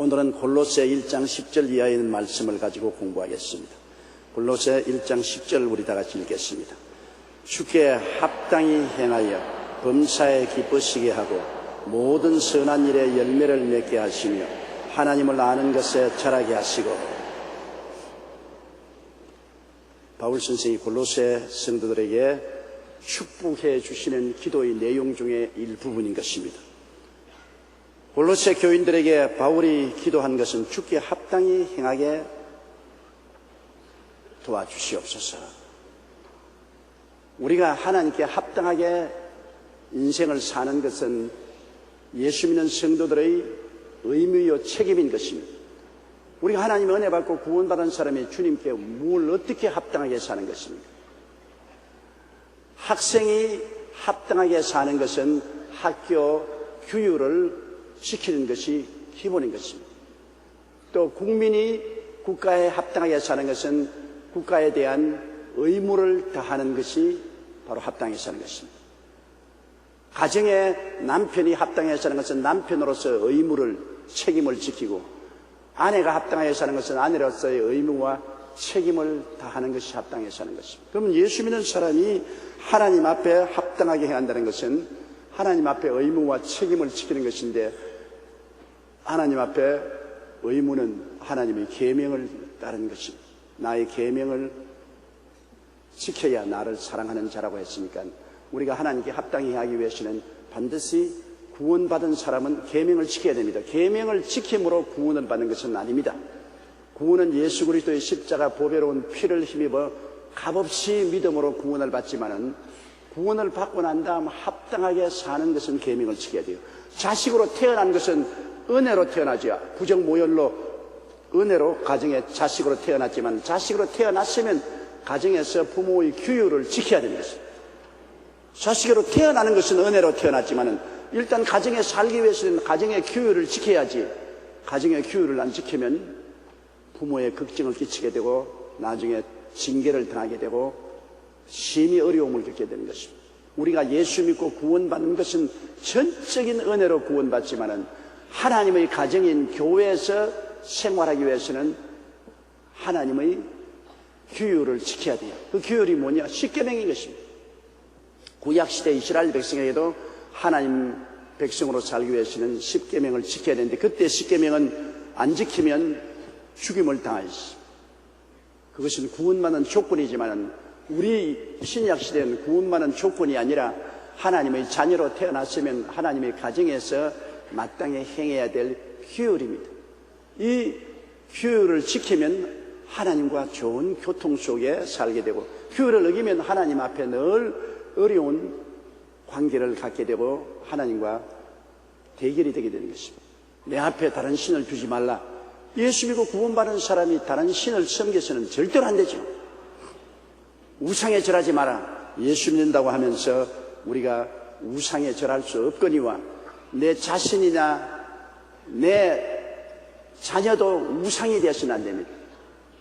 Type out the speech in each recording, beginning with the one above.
오늘은 골로새 1장 10절 이하에 있는 말씀을 가지고 공부하겠습니다. 골로새 1장 10절 우리 다 같이 읽겠습니다. 주께 합당히 행하여 범사에 기쁘시게 하고 모든 선한 일에 열매를 맺게 하시며 하나님을 아는 것에 자라게 하시고. 바울 선생이 골로새 성도들에게 축복해 주시는 기도의 내용 중에 일부분인 것입니다. 골로새 교인들에게 바울이 기도한 것은 주께 합당히 행하게 도와주시옵소서. 우리가 하나님께 합당하게 인생을 사는 것은 예수 믿는 성도들의 의무요 책임인 것입니다. 우리가 하나님의 은혜 받고 구원받은 사람이 주님께 뭘 어떻게 합당하게 사는 것입니까? 학생이 합당하게 사는 것은 학교 규율을 지키는 것이 기본인 것입니다. 또 국민이 국가에 합당하게 사는 것은 국가에 대한 의무를 다하는 것이 바로 합당하게 사는 것입니다. 가정에 남편이 합당하게 사는 것은 남편으로서 의무를, 책임을 지키고, 아내가 합당하게 사는 것은 아내로서의 의무와 책임을 다하는 것이 합당하게 사는 것입니다. 그러면 예수 믿는 사람이 하나님 앞에 합당하게 해야 한다는 것은 하나님 앞에 의무와 책임을 지키는 것인데, 하나님 앞에 의무는 하나님의 계명을 따르는 것입니다. 나의 계명을 지켜야 나를 사랑하는 자라고 했으니까 우리가 하나님께 합당히 하기 위해서는 반드시 구원받은 사람은 계명을 지켜야 됩니다. 계명을 지킴으로 구원을 받는 것은 아닙니다. 구원은 예수 그리스도의 십자가 보배로운 피를 힘입어 값없이 믿음으로 구원을 받지만은, 구원을 받고 난 다음 합당하게 사는 것은 계명을 지켜야 돼요. 자식으로 태어난 것은 은혜로 태어나죠. 부정모혈로 은혜로 가정에 자식으로 태어났지만, 자식으로 태어났으면 가정에서 부모의 규율을 지켜야 되는 것입니다. 자식으로 태어나는 것은 은혜로 태어났지만 일단 가정에 살기 위해서는 가정의 규율을 지켜야지, 가정의 규율을 안 지키면 부모의 걱정을 끼치게 되고 나중에 징계를 당하게 되고 심히 어려움을 겪게 되는 것입니다. 우리가 예수 믿고 구원받는 것은 전적인 은혜로 구원받지만 하나님의 가정인 교회에서 생활하기 위해서는 하나님의 규율을 지켜야 돼요. 그 규율이 뭐냐? 십계명인 것입니다. 구약시대 이스라엘 백성에게도 하나님 백성으로 살기 위해서는 십계명을 지켜야 되는데, 그때 십계명은 안 지키면 죽임을 당하였습니다. 그것은 구원받는 조건이지만 우리 신약시대는 구원받는 조건이 아니라 하나님의 자녀로 태어났으면 하나님의 가정에서 마땅히 행해야 될 규율입니다. 이 규율을 지키면 하나님과 좋은 교통 속에 살게 되고, 규율을 어기면 하나님 앞에 늘 어려운 관계를 갖게 되고 하나님과 대결이 되게 되는 것입니다. 내 앞에 다른 신을 두지 말라. 예수 믿고 구원받은 사람이 다른 신을 섬겨서는 절대로 안 되죠. 우상에 절하지 마라. 예수 믿는다고 하면서 우리가 우상에 절할 수 없거니와 내 자신이나 내 자녀도 우상이 되어서는 안 됩니다.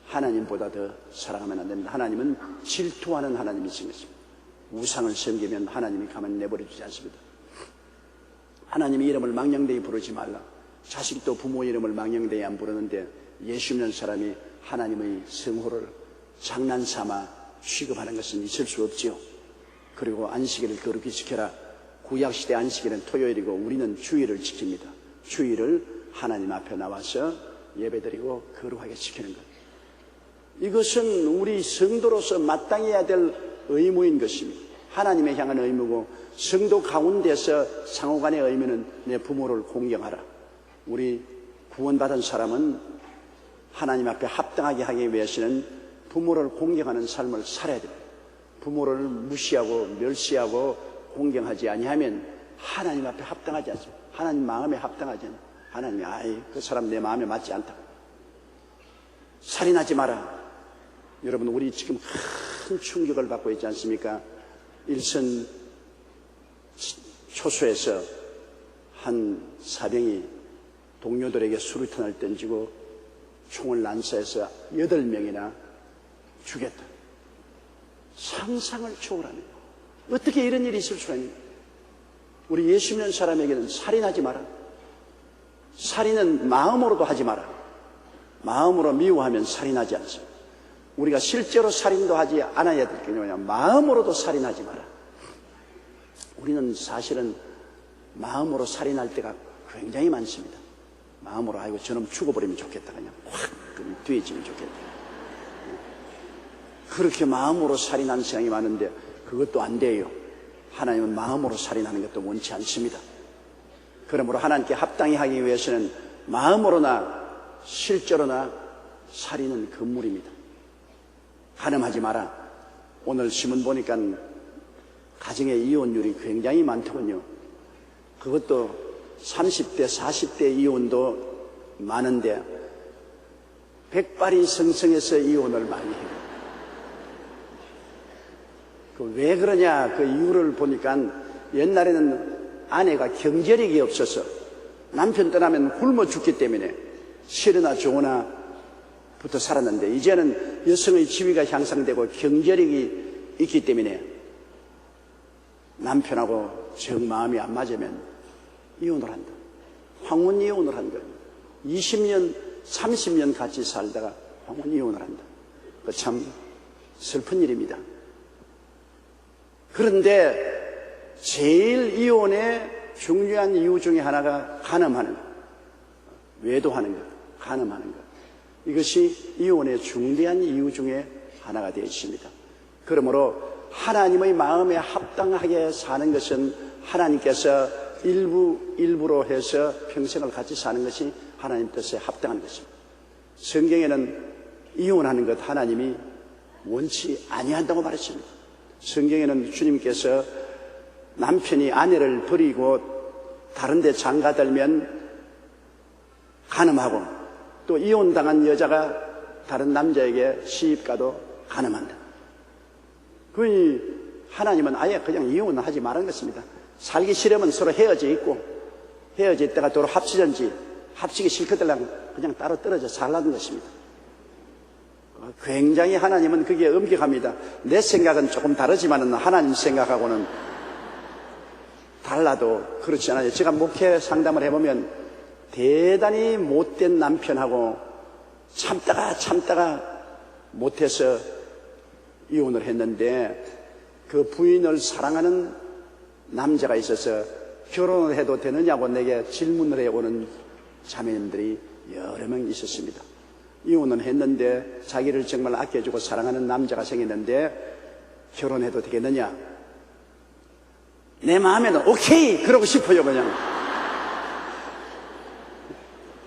하나님보다 더 사랑하면 안 됩니다. 하나님은 질투하는 하나님이신 것입니다. 우상을 섬기면 하나님이 가만히 내버려두지 않습니다. 하나님의 이름을 망령되이 부르지 말라. 자식도 부모 이름을 망령되이 안 부르는데 예수 믿는 사람이 하나님의 성호를 장난삼아 취급하는 것은 있을 수 없지요. 그리고 안식일을 거룩히 지켜라. 구약시대 안식일은 토요일이고 우리는 주일을 지킵니다. 주일을 하나님 앞에 나와서 예배드리고 거룩하게 지키는 것, 이것은 우리 성도로서 마땅히 해야 될 의무인 것입니다. 하나님에 향한 의무고, 성도 가운데서 상호간의 의무는 내 부모를 공경하라. 우리 구원받은 사람은 하나님 앞에 합당하게 하기 위해서는 부모를 공경하는 삶을 살아야 됩니다. 부모를 무시하고 멸시하고 공경하지 아니하면 하나님 앞에 합당하지 않습니다. 하나님 마음에 합당하지 않아요. 하나님이 그 사람 내 마음에 맞지 않다. 살인하지 마라. 여러분, 우리 지금 큰 충격을 받고 있지 않습니까? 일선 초소에서 한 사병이 동료들에게 수류탄을 던지고 총을 난사해서 8명이나 죽였다. 상상을 초월하네요. 어떻게 이런 일이 있을 수가 있는가? 우리 예수 믿는 사람에게는 살인하지 마라. 살인은 마음으로도 하지 마라. 마음으로 미워하면 살인하지 않습니다. 우리가 실제로 살인도 하지 않아야 될 게 뭐냐, 마음으로도 살인하지 마라. 우리는 사실은 마음으로 살인할 때가 굉장히 많습니다. 마음으로 아이고 저놈 죽어버리면 좋겠다, 그냥 확 뒤에 지면 좋겠다. 그렇게 마음으로 살인하는 시간이 많은데 그것도 안 돼요. 하나님은 마음으로 살인하는 것도 원치 않습니다. 그러므로 하나님께 합당히 하기 위해서는 마음으로나 실제로나 살인은 금물입니다. 간음하지 마라. 오늘 신문 보니까 가정의 이혼율이 굉장히 많더군요. 그것도 30대, 40대 이혼도 많은데 백발이 성성해서 이혼을 많이 해요. 왜 그러냐, 그 이유를 보니까 옛날에는 아내가 경제력이 없어서 남편 떠나면 굶어 죽기 때문에 싫으나 좋으나 붙어 살았는데, 이제는 여성의 지위가 향상되고 경제력이 있기 때문에 남편하고 정 마음이 안 맞으면 이혼을 한다. 황혼 이혼을 한다. 20년, 30년 같이 살다가 황혼 이혼을 한다. 참 슬픈 일입니다. 그런데 제일 이혼의 중요한 이유 중에 하나가 간음하는 것, 외도하는 것, 간음하는 것. 이것이 이혼의 중대한 이유 중에 하나가 되어 있습니다. 그러므로 하나님의 마음에 합당하게 사는 것은 하나님께서 일부로 해서 평생을 같이 사는 것이 하나님 뜻에 합당한 것입니다. 성경에는 이혼하는 것 하나님이 원치 아니한다고 말했습니다. 성경에는 주님께서 남편이 아내를 버리고 다른 데 장가들면 간음하고, 또 이혼당한 여자가 다른 남자에게 시집가도 간음한다. 그러니 하나님은 아예 그냥 이혼하지 말은 것입니다. 살기 싫으면 서로 헤어져 있고, 헤어져 있다가 도로 합치든지, 합치기 싫거든 그냥 따로 떨어져 살라는 것입니다. 굉장히 하나님은 그게 엄격합니다. 내 생각은 조금 다르지만 하나님 생각하고는 달라도 그렇지 않아요. 제가 목회 상담을 해보면 대단히 못된 남편하고 참다가 못해서 이혼을 했는데, 그 부인을 사랑하는 남자가 있어서 결혼을 해도 되느냐고 내게 질문을 해오는 자매님들이 여러 명 있었습니다. 이혼은 했는데 자기를 정말 아껴주고 사랑하는 남자가 생겼는데 결혼해도 되겠느냐? 내 마음에는 오케이 그러고 싶어요. 그냥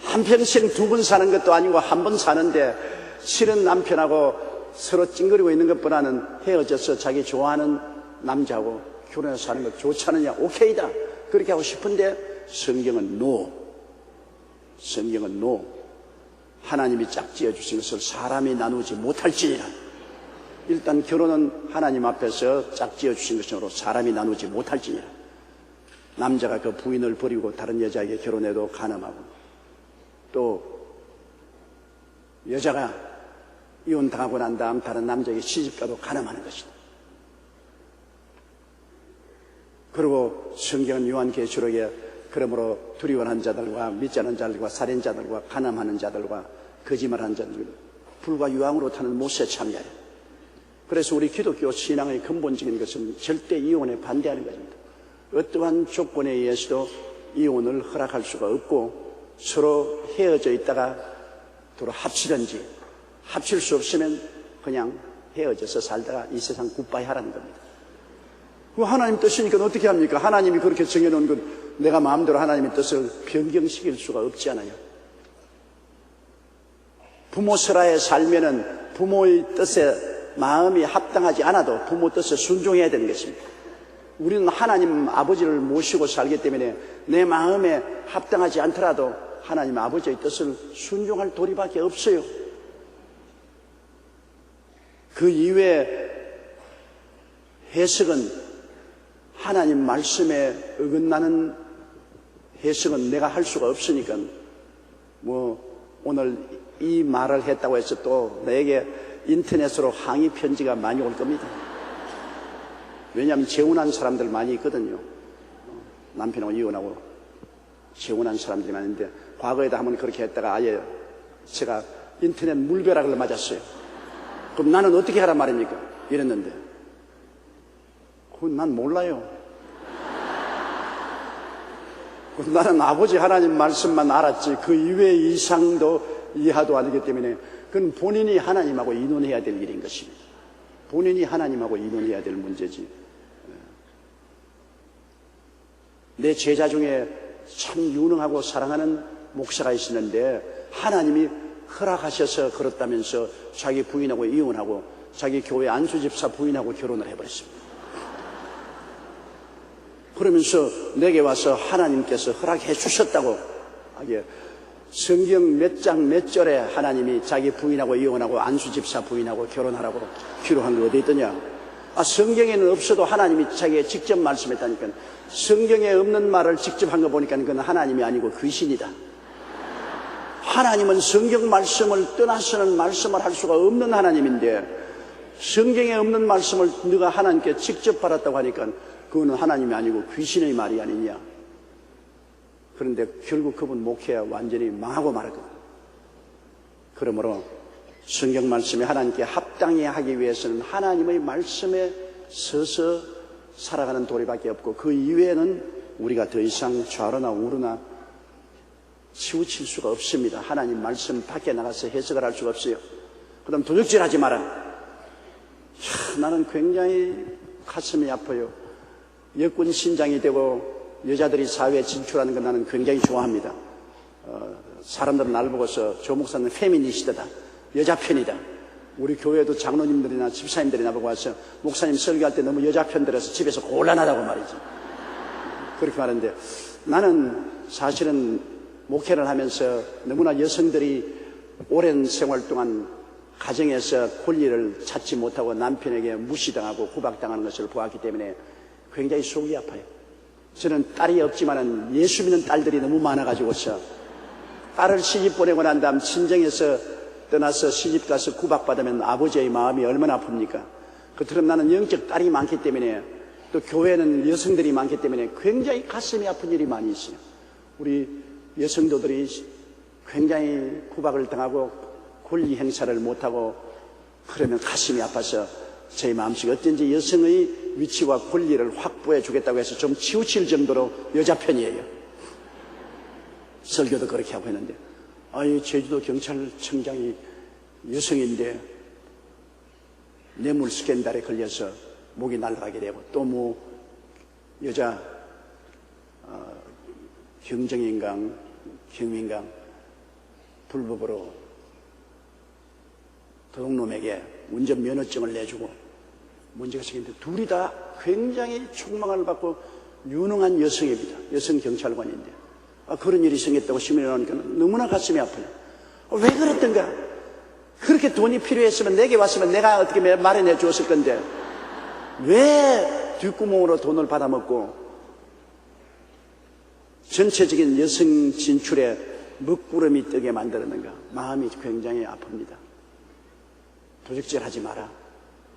한평생 두 번 사는 것도 아니고 한 번 사는데 싫은 남편하고 서로 찡그리고 있는 것보다는 헤어져서 자기 좋아하는 남자하고 결혼해서 사는 것 좋지 않느냐? 오케이다 그렇게 하고 싶은데 성경은 노. 성경은 노. 하나님이 짝지어 주신 것을 사람이 나누지 못할지니라. 일단 결혼은 하나님 앞에서 짝지어 주신 것으로 사람이 나누지 못할지니라. 남자가 그 부인을 버리고 다른 여자에게 결혼해도 간음하고, 또 여자가 이혼당하고 난 다음 다른 남자에게 시집가도 간음하는 것이다. 그리고 성경은 요한계시록에 그러므로 두려워하는 자들과 믿지 않는 자들과 살인자들과 간음하는 자들과 거짓말하는 자들 불과 유황으로 타는 못에 참여해. 그래서 우리 기독교 신앙의 근본적인 것은 절대 이혼에 반대하는 것입니다. 어떠한 조건에 의해서도 이혼을 허락할 수가 없고, 서로 헤어져 있다가 서로 합치든지, 합칠 수 없으면 그냥 헤어져서 살다가 이 세상 굿바이 하라는 겁니다. 그 하나님 뜻이니까 어떻게 합니까? 하나님이 그렇게 정해놓은 건 내가 마음대로 하나님의 뜻을 변경시킬 수가 없지 않아요. 부모 설하에 살면은 부모의 뜻에 마음이 합당하지 않아도 부모 뜻에 순종해야 되는 것입니다. 우리는 하나님 아버지를 모시고 살기 때문에 내 마음에 합당하지 않더라도 하나님 아버지의 뜻을 순종할 도리밖에 없어요. 그 이외에 해석은 하나님 말씀에 어긋나는 해석은 내가 할 수가 없으니까, 오늘 이 말을 했다고 해서 또 내게 인터넷으로 항의 편지가 많이 올 겁니다. 왜냐하면 재혼한 사람들 많이 있거든요. 남편하고 이혼하고 재혼한 사람들이 많은데 과거에도 한번 그렇게 했다가 아예 제가 인터넷 물벼락을 맞았어요. 그럼 나는 어떻게 하란 말입니까? 이랬는데 그건 난 몰라요. 나는 아버지 하나님 말씀만 알았지 그 이외 이상도 이하도 아니기 때문에 그건 본인이 하나님하고 의논해야 될 일인 것입니다. 본인이 하나님하고 의논해야 될 문제지. 내 제자 중에 참 유능하고 사랑하는 목사가 있었는데 하나님이 허락하셔서 그렇다면서 자기 부인하고 이혼하고 자기 교회 안수집사 부인하고 결혼을 해버렸습니다. 그러면서 내게 와서 하나님께서 허락해 주셨다고 성경 몇 장 몇 절에 하나님이 자기 부인하고 이혼하고 안수집사 부인하고 결혼하라고 기록한 게 어디 있더냐. 성경에는 없어도 하나님이 자기가 직접 말씀했다니까. 성경에 없는 말을 직접 한 거 보니까 그건 하나님이 아니고 귀신이다. 하나님은 성경 말씀을 떠나서는 말씀을 할 수가 없는 하나님인데 성경에 없는 말씀을 네가 하나님께 직접 받았다고 하니까 그거는 하나님이 아니고 귀신의 말이 아니냐. 그런데 결국 그분 목회가 완전히 망하고 말았거든. 그러므로 성경 말씀이 하나님께 합당히 하기 위해서는 하나님의 말씀에 서서 살아가는 도리밖에 없고 그 이외에는 우리가 더 이상 좌로나 우로나 치우칠 수가 없습니다. 하나님 말씀 밖에 나가서 해석을 할 수가 없어요. 그 다음 도적질하지 마라. 나는 굉장히 가슴이 아파요. 여군 신장이 되고 여자들이 사회에 진출하는 건 나는 굉장히 좋아합니다. 사람들은 날 보고서 조 목사는 페미니스트다. 여자 편이다. 우리 교회도 장로님들이나 집사님들이 나보고 와서 목사님 설교할 때 너무 여자 편 들어서 집에서 곤란하다고 말이지. 그렇게 말하는데 나는 사실은 목회를 하면서 너무나 여성들이 오랜 생활 동안 가정에서 권리를 찾지 못하고 남편에게 무시당하고 구박당하는 것을 보았기 때문에 굉장히 속이 아파요. 저는 딸이 없지만은 예수 믿는 딸들이 너무 많아가지고서 딸을 시집 보내고 난 다음 친정에서 떠나서 시집 가서 구박받으면 아버지의 마음이 얼마나 아픕니까? 그처럼 나는 영적 딸이 많기 때문에 또 교회는 여성들이 많기 때문에 굉장히 가슴이 아픈 일이 많이 있어요. 우리 여성도들이 굉장히 구박을 당하고 권리 행사를 못하고 그러면 가슴이 아파서 제 마음속에 어쩐지 여성의 위치와 권리를 확보해 주겠다고 해서 좀 치우칠 정도로 여자 편이에요. 설교도 그렇게 하고 있는데 제주도 경찰청장이 여성인데 뇌물 스캔들에 걸려서 목이 날아가게 되고 또 뭐 여자 경정인강 경민강 불법으로 도둑놈에게 운전면허증을 내주고 문제가 생겼는데 둘이 다 굉장히 촉망을 받고 유능한 여성입니다. 여성 경찰관인데 그런 일이 생겼다고 신문에 나오니까 너무나 가슴이 아파요. 왜 그랬던가? 그렇게 돈이 필요했으면 내게 왔으면 내가 어떻게 마련해 주었을 건데 왜 뒷구멍으로 돈을 받아먹고 전체적인 여성 진출에 먹구름이 뜨게 만들었는가? 마음이 굉장히 아픕니다. 도적질하지 마라.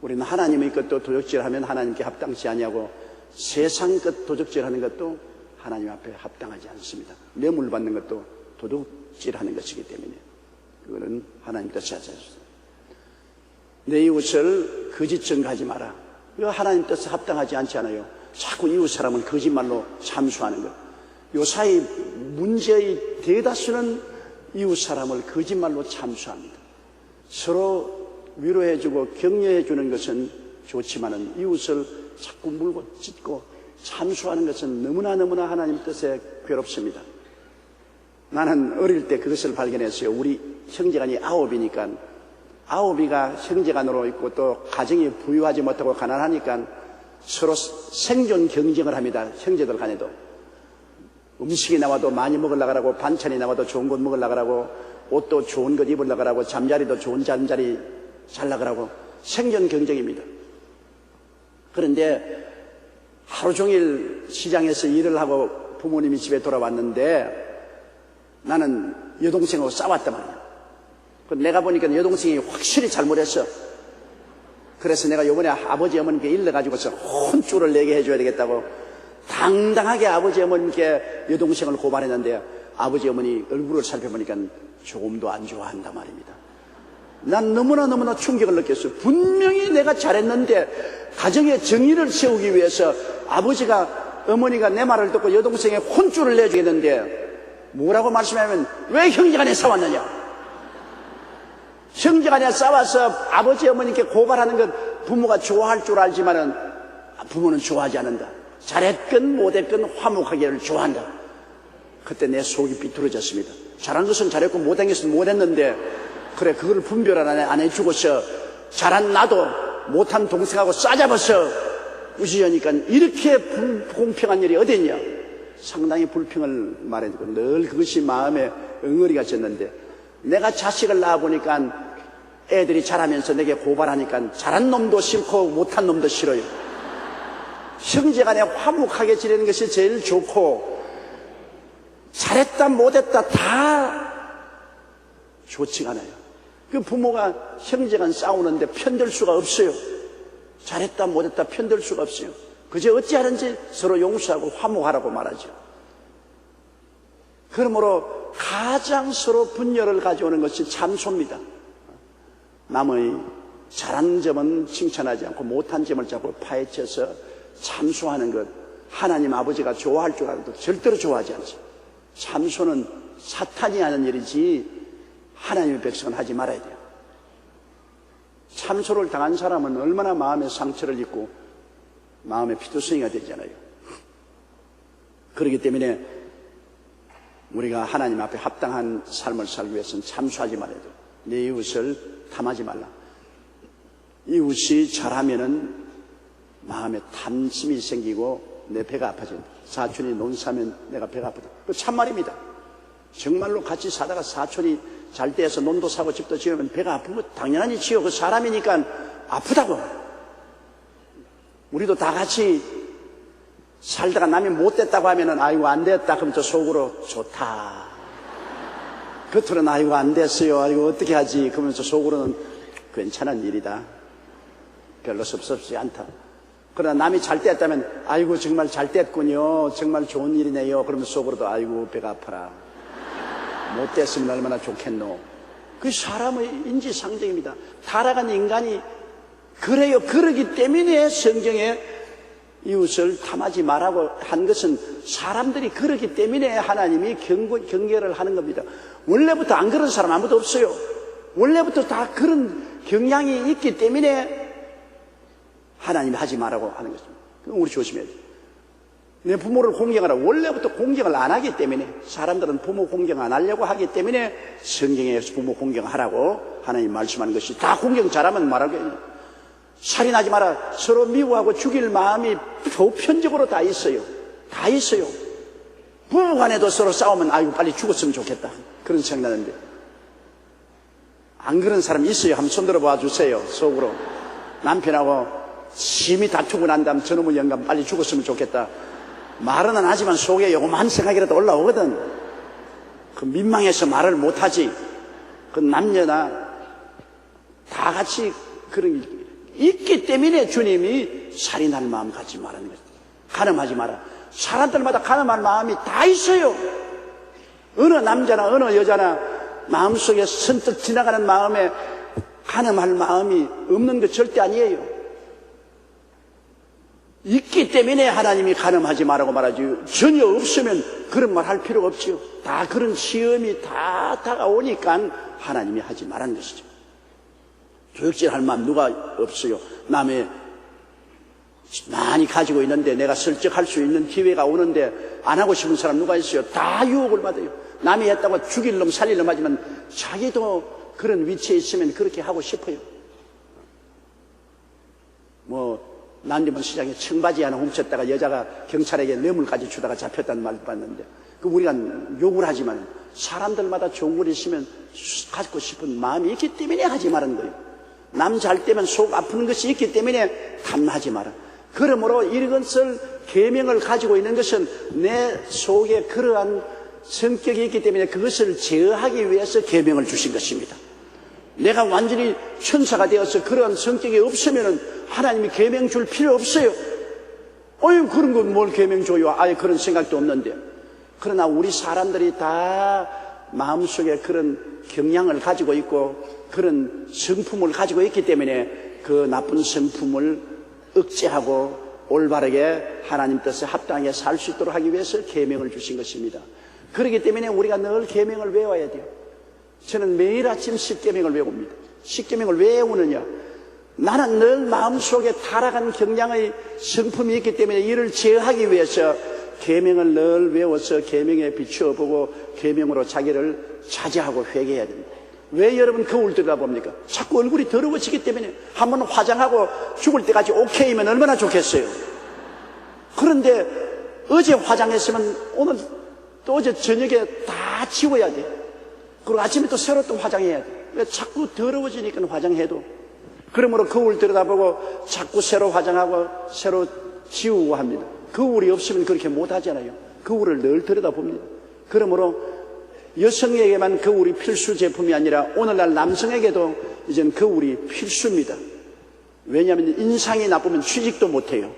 우리는 하나님의 것도 도적질하면 하나님께 합당치 아니하고 세상 것 도적질하는 것도 하나님 앞에 합당하지 않습니다. 뇌물 받는 것도 도둑질하는 것이기 때문에 그거는 하나님 뜻이 아니었습니다. 내 이웃을 거짓 증거하지 마라. 이거 하나님 뜻에 합당하지 않지 않아요. 자꾸 이웃 사람을 거짓말로 참수하는 것. 요사이 문제의 대다수는 이웃 사람을 거짓말로 참수합니다. 서로 위로해주고 격려해주는 것은 좋지만은 이웃을 자꾸 물고 찢고 참수하는 것은 너무나 하나님 뜻에 괴롭습니다. 나는 어릴 때 그것을 발견했어요. 우리 형제간이 9이니까 9이가 형제간으로 있고 또 가정이 부유하지 못하고 가난하니까 서로 생존 경쟁을 합니다. 형제들 간에도 음식이 나와도 많이 먹으려고 하고 반찬이 나와도 좋은 것 먹으려고 하고 옷도 좋은 것 입으려고 하고 잠자리도 좋은 잠자리 잘라고 하고 생존 경쟁입니다. 그런데 하루 종일 시장에서 일을 하고 부모님이 집에 돌아왔는데 나는 여동생하고 싸웠단 말이야. 내가 보니까 여동생이 확실히 잘못했어. 그래서 내가 요번에 아버지 어머니께 일러가지고서 혼쭐을 내게 해줘야 되겠다고 당당하게 아버지 어머님께 여동생을 고발했는데 아버지 어머니 얼굴을 살펴보니까 조금도 안 좋아한단 말입니다. 난 너무나 충격을 느꼈어요. 분명히 내가 잘했는데 가정의 정의를 세우기 위해서 어머니가 내 말을 듣고 여동생의 혼쭐을 내주겠는데 뭐라고 말씀하면 왜 형제간에 싸웠느냐? 형제간에 싸워서 아버지 어머니께 고발하는 것 부모가 좋아할 줄 알지만은 부모는 좋아하지 않는다. 잘했건 못했건 화목하기를 좋아한다. 그때 내 속이 비뚤어졌습니다. 잘한 것은 잘했고 못한 것은 못했는데 그래 그걸 분별 안 해주고서 잘한 나도 못한 동생하고 싸잡아서 우시려니까 이렇게 불공평한 일이 어디 있냐. 상당히 불평을 말해주고 늘 그것이 마음에 응어리가 졌는데 내가 자식을 낳아보니까 애들이 자라면서 내게 고발하니까 잘한 놈도 싫고 못한 놈도 싫어요. 형제간에 화목하게 지내는 것이 제일 좋고 잘했다 못했다 다 좋지가 않아요. 그 부모가 형제간 싸우는데 편들 수가 없어요. 잘했다 못했다 편들 수가 없어요. 그저 어찌하는지 서로 용서하고 화목하라고 말하죠. 그러므로 가장 서로 분열을 가져오는 것이 참소입니다. 남의 잘한 점은 칭찬하지 않고 못한 점을 자꾸 파헤쳐서 참소하는 것, 하나님 아버지가 좋아할 줄 알아도 절대로 좋아하지 않죠. 참소는 사탄이 하는 일이지 하나님의 백성은 하지 말아야 돼요. 참소를 당한 사람은 얼마나 마음의 상처를 입고 마음의 피투성이가 되잖아요. 그렇기 때문에 우리가 하나님 앞에 합당한 삶을 살기 위해서는 참소하지 말아야 돼요. 내 이웃을 탐하지 말라. 이웃이 잘하면은 마음에 탐심이 생기고 내 배가 아파진다. 사촌이 논사면 내가 배가 아프다. 그 참말입니다. 정말로 같이 사다가 사촌이 잘 돼서 논도 사고 집도 지으면 배가 아픈 거 당연하니 지요. 그 사람이니까 아프다고. 우리도 다 같이 살다가 남이 못됐다고 하면은 아이고 안 됐다 그러면 저 속으로 좋다. 겉으로는 아이고 안 됐어요. 아이고 어떻게 하지. 그러면서 속으로는 괜찮은 일이다. 별로 섭섭지 않다. 그러나 남이 잘 됐다면 아이고 정말 잘 됐군요. 정말 좋은 일이네요. 그러면 속으로도 아이고 배가 아파라. 못 됐으면 얼마나 좋겠노. 그게 사람의 인지상정입니다. 타락한 인간이 그래요. 그러기 때문에 성경에 이웃을 탐하지 말라고 한 것은 사람들이 그러기 때문에 하나님이 경계를 하는 겁니다. 원래부터 안 그런 사람 아무도 없어요. 원래부터 다 그런 경향이 있기 때문에 하나님이 하지 말라고 하는 것입니다. 우리 조심해야 돼요. 내 부모를 공경하라. 원래부터 공경을 안 하기 때문에 사람들은 부모 공경 안 하려고 하기 때문에 성경에서 부모 공경하라고 하나님 말씀하는 것이 다 공경 잘하면 말하겠네요. 살인하지 마라. 서로 미워하고 죽일 마음이 보편적으로 다 있어요. 다 있어요. 부부간에도 서로 싸우면 아이고 빨리 죽었으면 좋겠다. 그런 생각나는데 안 그런 사람 있어요. 한번 손들어 봐 주세요. 속으로 남편하고 심히 다투고 난 다음 저놈의 영감 빨리 죽었으면 좋겠다. 말은 안 하지만 속에 요만한 생각이라도 올라오거든. 그 민망해서 말을 못하지. 그 남녀나 다 같이 그런 게 있기 때문에 주님이 살인할 마음 갖지 말라는 거죠. 간음하지 마라. 사람들마다 간음할 마음이 다 있어요. 어느 남자나 어느 여자나 마음속에 선뜻 지나가는 마음에 간음할 마음이 없는 것 절대 아니에요. 있기 때문에 하나님이 간음하지 말라고 말하지. 전혀 없으면 그런 말 할 필요가 없지요. 다 그런 시험이 다 다가오니까 하나님이 하지 말라는 것이죠. 교육질할 마음 누가 없어요. 남의 많이 가지고 있는데 내가 슬쩍 할 수 있는 기회가 오는데 안 하고 싶은 사람 누가 있어요. 다 유혹을 받아요. 남이 했다고 죽일 놈 살릴 놈 하지만 자기도 그런 위치에 있으면 그렇게 하고 싶어요. 난리문 시장에 청바지 하나 훔쳤다가 여자가 경찰에게 뇌물까지 주다가 잡혔다는 말도 봤는데 우리가 욕을 하지만 사람들마다 좋은 걸 있으면 갖고 싶은 마음이 있기 때문에 하지 말은 거예요. 남 잘 되면 속 아픈 것이 있기 때문에 탐하지 마라. 그러므로 이것을 계명을 가지고 있는 것은 내 속에 그러한 성격이 있기 때문에 그것을 제어하기 위해서 계명을 주신 것입니다. 내가 완전히 천사가 되어서 그런 성격이 없으면 하나님이 계명 줄 필요 없어요. 어이, 그런 거 뭘 계명 줘요? 아예 그런 생각도 없는데. 그러나 우리 사람들이 다 마음속에 그런 경향을 가지고 있고 그런 성품을 가지고 있기 때문에 그 나쁜 성품을 억제하고 올바르게 하나님 뜻에 합당하게 살 수 있도록 하기 위해서 계명을 주신 것입니다. 그렇기 때문에 우리가 늘 계명을 외워야 돼요. 저는 매일 아침 십계명을 외웁니다. 십계명을 왜 외우느냐? 나는 늘 마음속에 타락한 경향의 성품이 있기 때문에 이를 제어하기 위해서 계명을 늘 외워서 계명에 비추어 보고 계명으로 자기를 자제하고 회개해야 됩니다. 왜 여러분 거울 들여다봅니까? 자꾸 얼굴이 더러워지기 때문에 한번 화장하고 죽을 때까지 오케이면 얼마나 좋겠어요. 그런데 어제 화장했으면 오늘 또 어제 저녁에 다 지워야 돼. 그리고 아침에 또 새로 또 화장해야 돼. 왜 자꾸 더러워지니까 화장해도. 그러므로 거울 들여다보고 자꾸 새로 화장하고 새로 지우고 합니다. 거울이 없으면 그렇게 못하잖아요. 거울을 늘 들여다봅니다. 그러므로 여성에게만 거울이 필수 제품이 아니라 오늘날 남성에게도 이제는 거울이 필수입니다. 왜냐하면 인상이 나쁘면 취직도 못해요.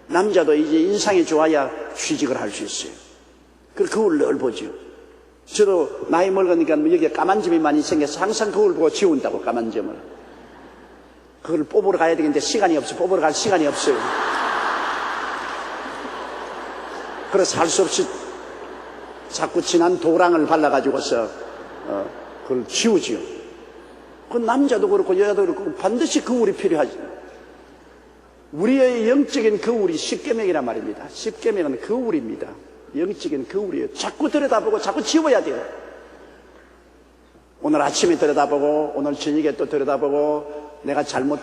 남자도 이제 인상이 좋아야 취직을 할 수 있어요. 그래서 거울을 늘 보죠. 저도 나이 먹으니까 여기에 까만 점이 많이 생겨서 항상 거울 보고 지운다고, 까만 점을. 그걸 뽑으러 가야 되는데 시간이 없어요. 뽑으러 갈 시간이 없어요. 그래서 할 수 없이 자꾸 진한 도랑을 발라가지고서 그걸 지우지요. 그 남자도 그렇고 여자도 그렇고 반드시 거울이 필요하죠. 우리의 영적인 거울이 십계명이란 말입니다. 십계명은 거울입니다. 영적인 거울이에요. 자꾸 들여다보고 자꾸 지워야 돼요. 오늘 아침에 들여다보고 오늘 저녁에 또 들여다보고 내가 잘못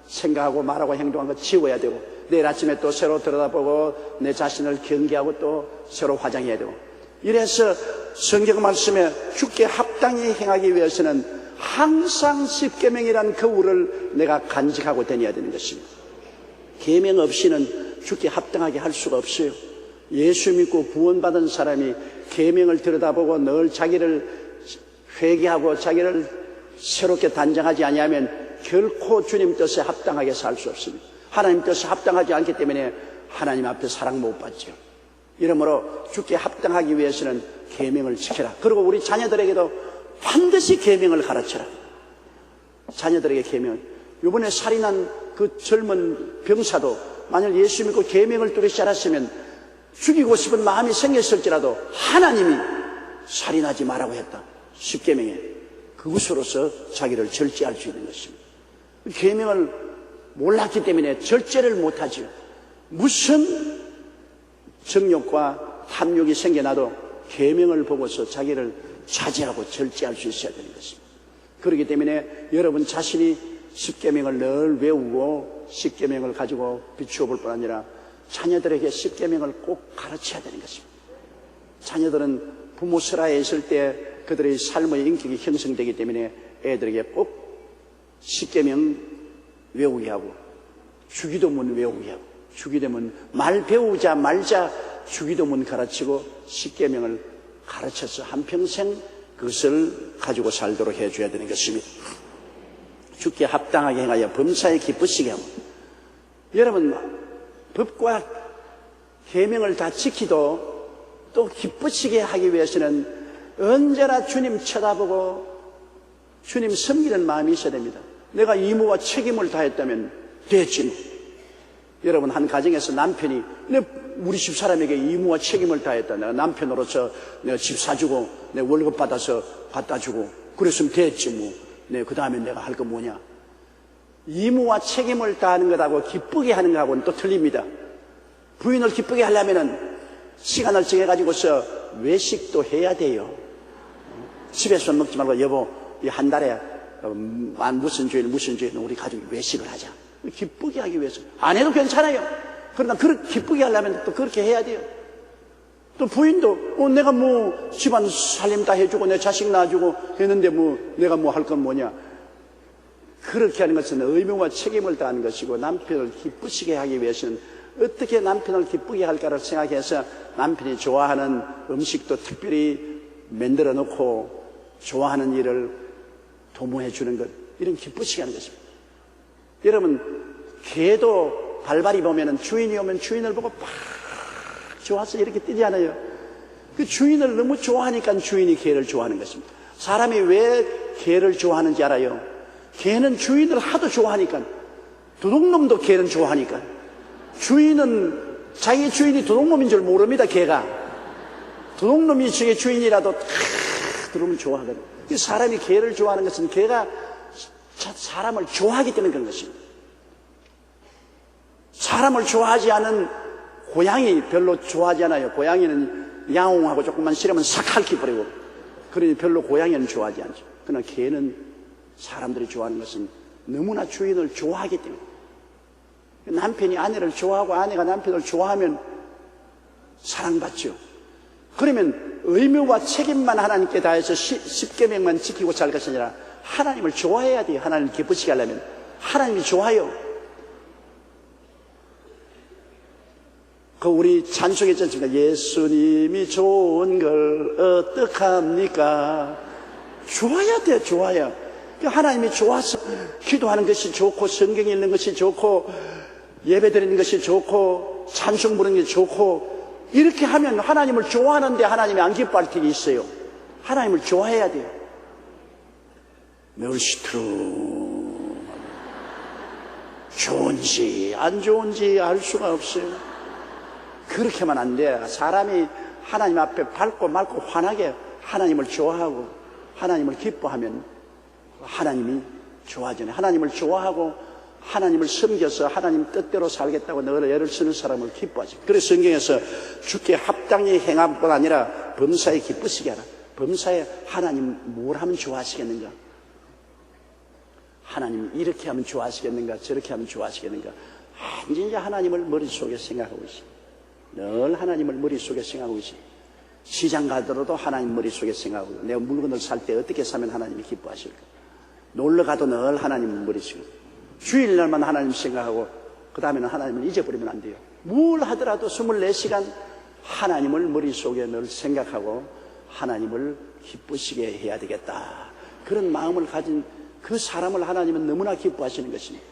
생각하고 말하고 행동한 거 지워야 되고 내일 아침에 또 새로 들여다보고 내 자신을 경계하고 또 새로 화장해야 되고 이래서 성경 말씀에 주께 합당히 행하기 위해서는 항상 십계명이라는 거울을 내가 간직하고 다녀야 되는 것입니다. 계명 없이는 주께 합당하게 할 수가 없어요. 예수 믿고 구원받은 사람이 계명을 들여다보고 늘 자기를 회개하고 자기를 새롭게 단장하지 아니하면 결코 주님 뜻에 합당하게 살 수 없습니다. 하나님 뜻에 합당하지 않기 때문에 하나님 앞에 사랑 못 받죠. 이러므로 주께 합당하기 위해서는 계명을 지켜라. 그리고 우리 자녀들에게도 반드시 계명을 가르쳐라. 자녀들에게 계명. 이번에 살인한 그 젊은 병사도 만약 예수 믿고 계명을 뚜렷이 알았으면 죽이고 싶은 마음이 생겼을지라도 하나님이 살인하지 말라고 했다. 십계명에 그것으로서 자기를 절제할 수 있는 것입니다. 계명을 몰랐기 때문에 절제를 못하죠. 무슨 정욕과 탐욕이 생겨나도 계명을 보고서 자기를 자제하고 절제할 수 있어야 되는 것입니다. 그렇기 때문에 여러분 자신이 십계명을 늘 외우고 십계명을 가지고 비추어 볼 뿐 아니라 자녀들에게 십계명을 꼭 가르쳐야 되는 것입니다. 자녀들은 부모 설하에 있을 때 그들의 삶의 인격이 형성되기 때문에 애들에게 꼭 십계명 외우게 하고 주기도문 외우게 하고 주기도문 말 배우자 말자 주기도문 가르치고 십계명을 가르쳐서 한평생 그것을 가지고 살도록 해줘야 되는 것입니다. 주께 합당하게 행하여 범사에 기쁘시게 하고 여러분 법과 계명을 다 지키도 또 기쁘시게 하기 위해서는 언제나 주님 쳐다보고 주님 섬기는 마음이 있어야 됩니다. 내가 의무와 책임을 다했다면 됐지. 여러분 한 가정에서 남편이 우리 집 사람에게 의무와 책임을 다했다. 내가 남편으로서 내가 집 사주고 내 월급 받아서 갖다 주고 그랬으면 됐지 뭐. 네, 그 다음에 내가 할 거 뭐냐. 의무와 책임을 다하는 것하고 기쁘게 하는 것하고는 또 틀립니다. 부인을 기쁘게 하려면은 시간을 정해가지고서 외식도 해야 돼요. 집에서 먹지 말고 여보 이 한 달에 무슨 주일 우리 가족이 외식을 하자. 기쁘게 하기 위해서. 안 해도 괜찮아요. 그러나 기쁘게 하려면 또 그렇게 해야 돼요. 또 부인도 내가 뭐 집안 살림 다 해주고 내 자식 낳아주고 했는데 뭐 내가 뭐 할 건 뭐냐. 그렇게 하는 것은 의무와 책임을 다하는 것이고 남편을 기쁘시게 하기 위해서는 어떻게 남편을 기쁘게 할까를 생각해서 남편이 좋아하는 음식도 특별히 만들어 놓고 좋아하는 일을 도모해 주는 것 이런 기쁘시게 하는 것입니다. 여러분 개도 발발이 보면은 주인이 오면 주인을 보고 막 좋아서 이렇게 뛰지 않아요. 그 주인을 너무 좋아하니까 주인이 개를 좋아하는 것입니다. 사람이 왜 개를 좋아하는지 알아요? 개는 주인을 하도 좋아하니까. 도둑놈도 개는 좋아하니까. 주인은 자기 주인이 도둑놈인 줄 모릅니다. 개가 도둑놈이 저게 주인이라도 들어오면 좋아하거든요. 사람이 개를 좋아하는 것은 개가 사람을 좋아하기 때문에 그런 것입니다. 사람을 좋아하지 않은 고양이 별로 좋아하지 않아요. 고양이는 야옹하고 조금만 싫으면 싹 핥혀버리고, 그러니 별로 고양이는 좋아하지 않죠. 그러나 개는 사람들이 좋아하는 것은 너무나 주인을 좋아하기 때문에. 남편이 아내를 좋아하고 아내가 남편을 좋아하면 사랑받죠. 그러면 의무와 책임만 하나님께 다해서 10계명만 지키고 살 것이 아니라 하나님을 좋아해야 돼요. 하나님을 기쁘시게 하려면 하나님이 좋아요. 그 우리 찬송에 있지 않습니까? 예수님이 좋은 걸 어떡합니까? 좋아야 돼요. 좋아야. 하나님이 좋아서 기도하는 것이 좋고, 성경 읽는 것이 좋고, 예배 드리는 것이 좋고, 찬송 부르는 것이 좋고, 이렇게 하면 하나님을 좋아하는데 하나님이 안 기뻐할 일이 있어요. 하나님을 좋아해야 돼요. 멸시트로 좋은지 안 좋은지 알 수가 없어요. 그렇게만 안 돼. 사람이 하나님 앞에 밝고 맑고 환하게 하나님을 좋아하고 하나님을 기뻐하면 하나님이 좋아지네. 하나님을 좋아하고 하나님을 섬겨서 하나님 뜻대로 살겠다고 늘 애를 쓰는 사람을 기뻐하지. 그래서 성경에서 주께 합당히 행함 것 아니라 범사에 기쁘시게 하라. 범사에 하나님 뭘 하면 좋아하시겠는가? 하나님 이렇게 하면 좋아하시겠는가? 저렇게 하면 좋아하시겠는가? 진짜 하나님을 머릿속에 생각하고 있어요. 늘 하나님을 머릿속에 생각하고 있어요. 시장 가더라도 하나님 머릿속에 생각하고, 내가 물건을 살 때 어떻게 사면 하나님이 기뻐하실까? 놀러 가도 늘 하나님 머릿속에, 주일날만 하나님 생각하고 그 다음에는 하나님을 잊어버리면 안 돼요. 뭘 하더라도 24시간 하나님을 머릿속에 늘 생각하고 하나님을 기쁘시게 해야 되겠다. 그런 마음을 가진 그 사람을 하나님은 너무나 기뻐하시는 것입니다.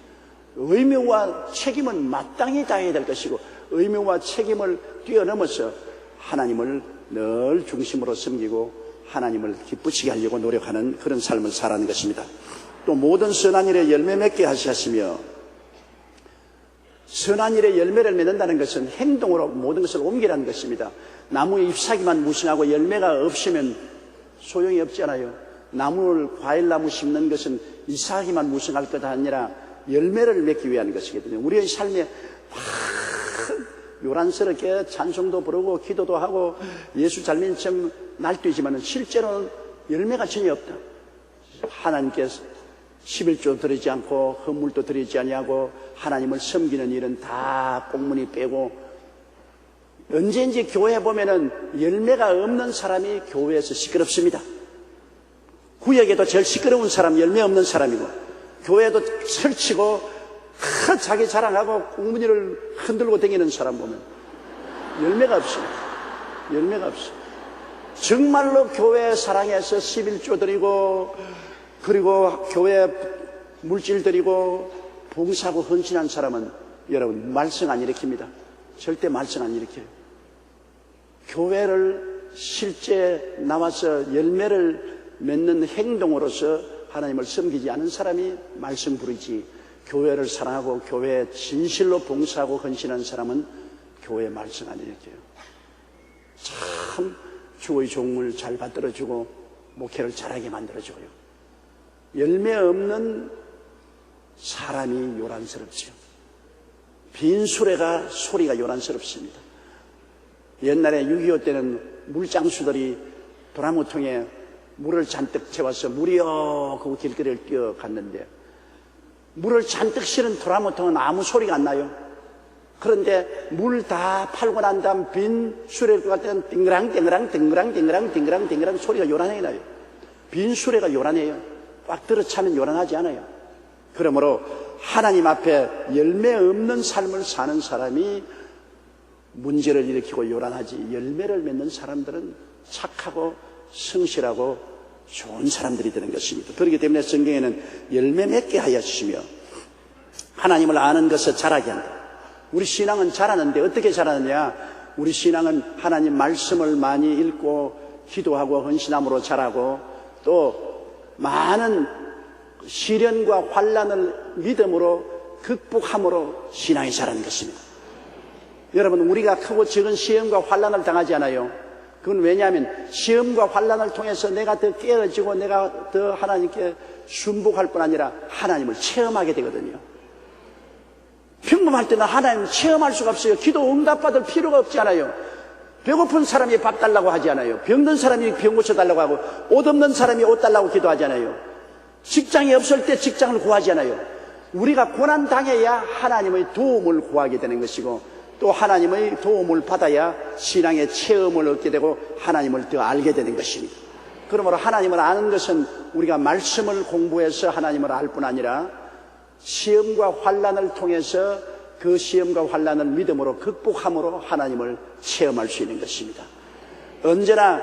의무와 책임은 마땅히 다해야 될 것이고, 의무와 책임을 뛰어넘어서 하나님을 늘 중심으로 섬기고 하나님을 기쁘시게 하려고 노력하는 그런 삶을 살아가는 것입니다. 또 모든 선한 일에 열매 맺게 하시며, 선한 일에 열매를 맺는다는 것은 행동으로 모든 것을 옮기라는 것입니다. 나무 잎사귀만 무성하고 열매가 없으면 소용이 없잖아요. 과일나무 심는 것은 잎사귀만 무성할 것 아니라 열매를 맺기 위한 것이거든요. 우리의 삶에 요란스럽게 찬송도 부르고 기도도 하고 예수 잘 믿는 척 날뛰지만 실제로는 열매가 전혀 없다. 하나님께 11조 드리지 않고 헌물도 드리지 아니하고 하나님을 섬기는 일은 다 꽁무니 빼고, 언제인지 교회에 보면은 열매가 없는 사람이 교회에서 시끄럽습니다. 구역에도 제일 시끄러운 사람 열매 없는 사람이고, 교회도 설치고 자기 자랑하고 꽁무니를 흔들고 다니는 사람 보면 열매가 없습니다. 열매가 없어요. 정말로 교회 사랑해서 11조 드리고, 그리고 교회 물질 드리고 봉사하고 헌신한 사람은 여러분 말썽 안 일으킵니다. 절대 말썽 안 일으켜요. 교회를 실제 나와서 열매를 맺는 행동으로서 하나님을 섬기지 않은 사람이 말썽 부리지, 교회를 사랑하고 교회에 진실로 봉사하고 헌신한 사람은 교회에 말썽 안 일으켜요. 참 주의 종을 잘 받들어주고 목회를 잘하게 만들어줘요. 열매 없는 사람이 요란스럽지요. 빈 수레가 소리가 요란스럽습니다. 옛날에 6.25 때는 물장수들이 도나무통에 물을 잔뜩 채워서 물이요 그 길거리를 뛰어갔는데, 물을 잔뜩 실은 도나무통은 아무 소리가 안 나요. 그런데 물 다 팔고 난 다음 빈 수레를 갈 때는 띵그랑 띵그랑 띵그랑 띵그랑 띵그랑 띵그랑 소리가 요란하게 나요. 빈 수레가 요란해요. 꽉 들어차면 요란하지 않아요. 그러므로 하나님 앞에 열매 없는 삶을 사는 사람이 문제를 일으키고 요란하지, 열매를 맺는 사람들은 착하고 성실하고 좋은 사람들이 되는 것입니다. 그렇기 때문에 성경에는 열매 맺게 하여 주시며 하나님을 아는 것을 자라게 한다. 우리 신앙은 자라는데 어떻게 자라느냐? 우리 신앙은 하나님 말씀을 많이 읽고 기도하고 헌신함으로 자라고 또 많은 시련과 환난을 믿음으로 극복함으로 신앙이 자라는 것입니다. 여러분, 우리가 크고 적은 시험과 환난을 당하지 않아요. 그건 왜냐하면 시험과 환난을 통해서 내가 더 깨어지고 내가 더 하나님께 순복할 뿐 아니라 하나님을 체험하게 되거든요. 평범할 때는 하나님 체험할 수가 없어요. 기도 응답받을 필요가 없지 않아요. 배고픈 사람이 밥 달라고 하지 않아요. 병든 사람이 병 고쳐달라고 하고 옷 없는 사람이 옷 달라고 기도하지 않아요. 직장이 없을 때 직장을 구하지 않아요. 우리가 고난 당해야 하나님의 도움을 구하게 되는 것이고 또 하나님의 도움을 받아야 신앙의 체험을 얻게 되고 하나님을 더 알게 되는 것입니다. 그러므로 하나님을 아는 것은 우리가 말씀을 공부해서 하나님을 알 뿐 아니라 시험과 환난을 통해서 그 시험과 환난을 믿음으로 극복함으로 하나님을 체험할 수 있는 것입니다. 언제나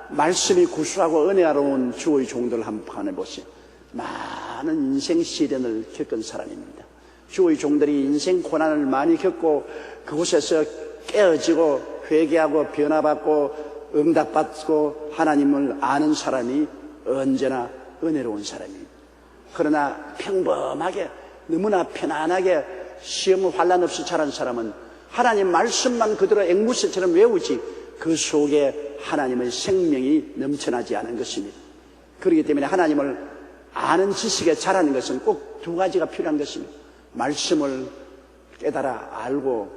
말씀이 구수하고 은혜로운 주의 종들을 한번 해보세요. 많은 인생 시련을 겪은 사람입니다. 주의 종들이 인생 고난을 많이 겪고 그곳에서 깨어지고 회개하고 변화받고 응답받고 하나님을 아는 사람이 언제나 은혜로운 사람입니다. 그러나 평범하게 너무나 편안하게 시험 환난 없이 자란 사람은 하나님 말씀만 그대로 앵무새처럼 외우지 그 속에 하나님의 생명이 넘쳐나지 않은 것입니다. 그렇기 때문에 하나님을 아는 지식에 자라는 것은 꼭 두 가지가 필요한 것입니다. 말씀을 깨달아 알고